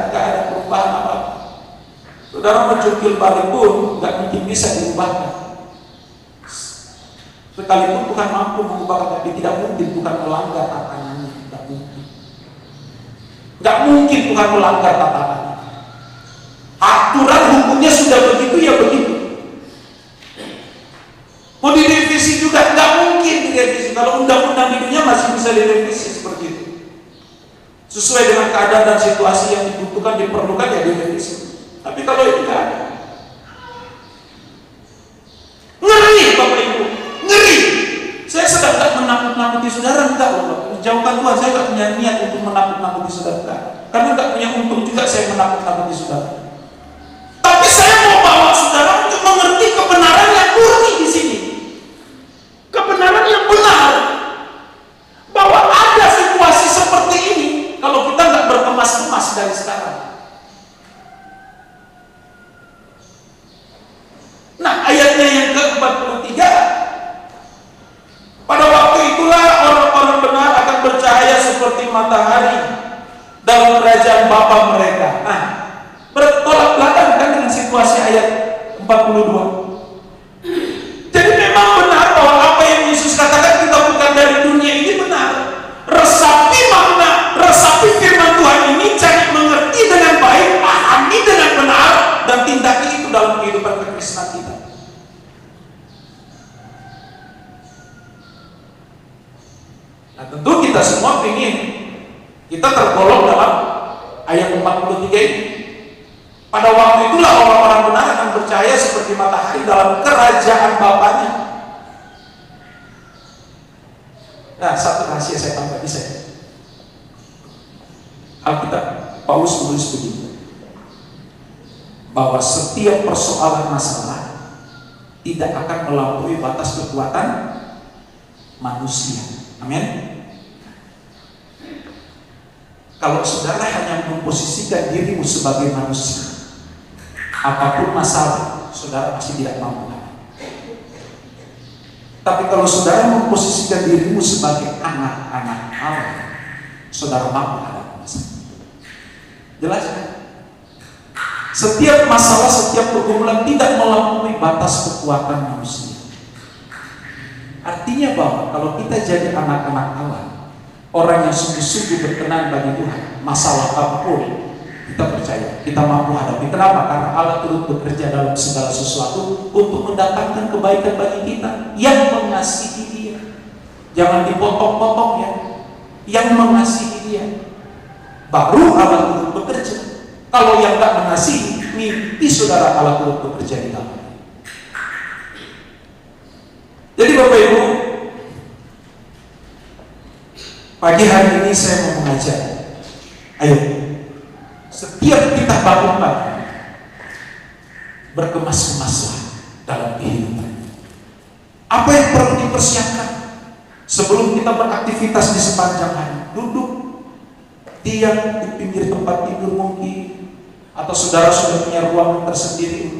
perubahan apa. Saudara mencukil balik pun nggak mungkin bisa diubahkan. Sekalipun Tuhan mampu mengubahkan, tapi tidak mungkin Tuhan melanggar tatanannya. Tidak mungkin. Nggak mungkin Tuhan melanggar tatanannya. Aturan hukumnya sudah begitu ya begitu. Mau direvisi juga nggak mungkin direvisi. Kalau undang-undang di dunia masih bisa direvisi seperti itu. Sesuai dengan keadaan dan situasi yang dibutuhkan, diperlukan ya direvisi. Tapi kalau itu nggak ada. Ngeri Bapak Ibu, ngeri. Saya sedang nggak menakut-nakuti saudara, enggak loh. Jauhkan Tuhan, saya nggak punya niat untuk menakut-nakuti saudara. Karena nggak punya untung juga saya menakut-nakuti saudara. Tapi saya mau bawa saudara untuk mengerti kebenaran yang murni di sini. Kebenaran yang benar. Bahwa ada situasi seperti ini kalau kita nggak berkemas-kemas dari sekarang. Nah, ayatnya yang ke-43, pada waktu itulah orang-orang benar akan bercahaya seperti matahari dalam kerajaan Bapa mereka. Nah, bertolak belakang kan dengan situasi ayat 42. Jadi memang benar bahwa apa yang Yesus katakan kita bukan dari dunia ini benar. Resapi makna, resapi firman Tuhan ini, cari mengerti dengan baik, pahami dengan benar, dan tindaki itu dalam kehidupan kekristenan kita. Nah, tentu kita semua ingin kita tergolong dalam ayat 43 ini. Pada waktu itulah orang-orang benar akan percaya seperti matahari dalam kerajaan Bapaknya. Nah, satu rahasia saya tambah di saya. Alkitab Paulus menulis begini, bahwa setiap persoalan masalah tidak akan melampaui batas kekuatan manusia. Amin. Kalau saudara hanya memposisikan dirimu sebagai manusia, apapun masalah, saudara pasti tidak mampu. Tapi kalau saudara memposisikan dirimu sebagai anak-anak Allah, saudara mampu hadapi masalah. Jelas kan? Setiap masalah, setiap pergumulan tidak melampaui batas kekuatan manusia. Artinya bahwa kalau kita jadi anak-anak Allah, orang yang sungguh-sungguh berkenan bagi Tuhan, masalah apapun kita percaya, kita mampu hadapi. Kenapa? Karena Allah turut bekerja dalam segala sesuatu untuk mendatangkan kebaikan bagi kita yang mengasihi Dia. Jangan dipotong-potong ya. Yang mengasihi Dia, baru Allah turut bekerja. Kalau yang tak mengasihi, mimpi saudara Allah turut bekerja di dalam. Jadi Bapak Ibu, pagi hari ini saya mau mengajak, ayo setiap kita bangun pagi, berkemas-kemaslah dalam kehidupan. Apa yang perlu dipersiapkan sebelum kita beraktivitas di sepanjang hari? Duduk, diam di pinggir tempat tidur mungkin, atau saudara sudah punya ruangan tersendiri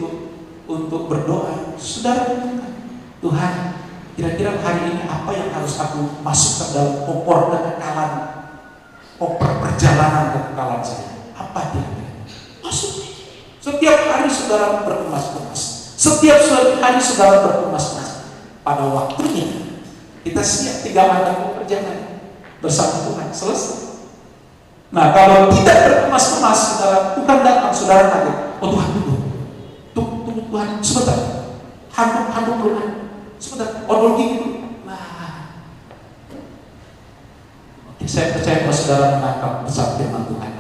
untuk berdoa. Saudara renungkan, Tuhan, kira-kira hari ini apa yang harus aku masukkan dalam koper kekekalan, koper perjalanan kekekalan saya? Apa dia? Masuk. Setiap hari saudara berkemas-kemas. Setiap hari saudara berkemas-kemas. Pada waktunya kita siap tinggal ada pekerjaan bersama Tuhan. Selesai. Nah, kalau tidak berkemas-kemas, saudara, Tuhan datang, saudara kaget. Oh Tuhan, tunggu Tuhan, sebentar. Handuk Tuhan. Sebentar, odol gini. Nah, saya percaya bahwa saudara menangkap pesan firman Tuhan.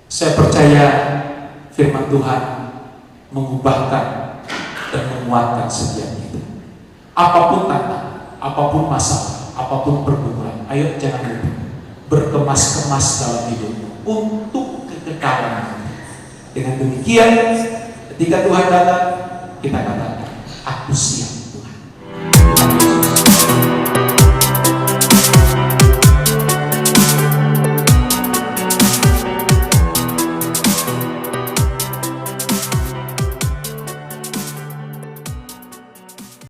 Saya percaya firman Tuhan mengubahkan dan menguatkan setiap kita. Apapun tantangan, apapun masalah, apapun pergumulan, ayo jangan lupa berkemas-kemas dalam hidupmu untuk kekekalan. Dengan demikian, Ketika Tuhan datang, kita katakan, aku siap.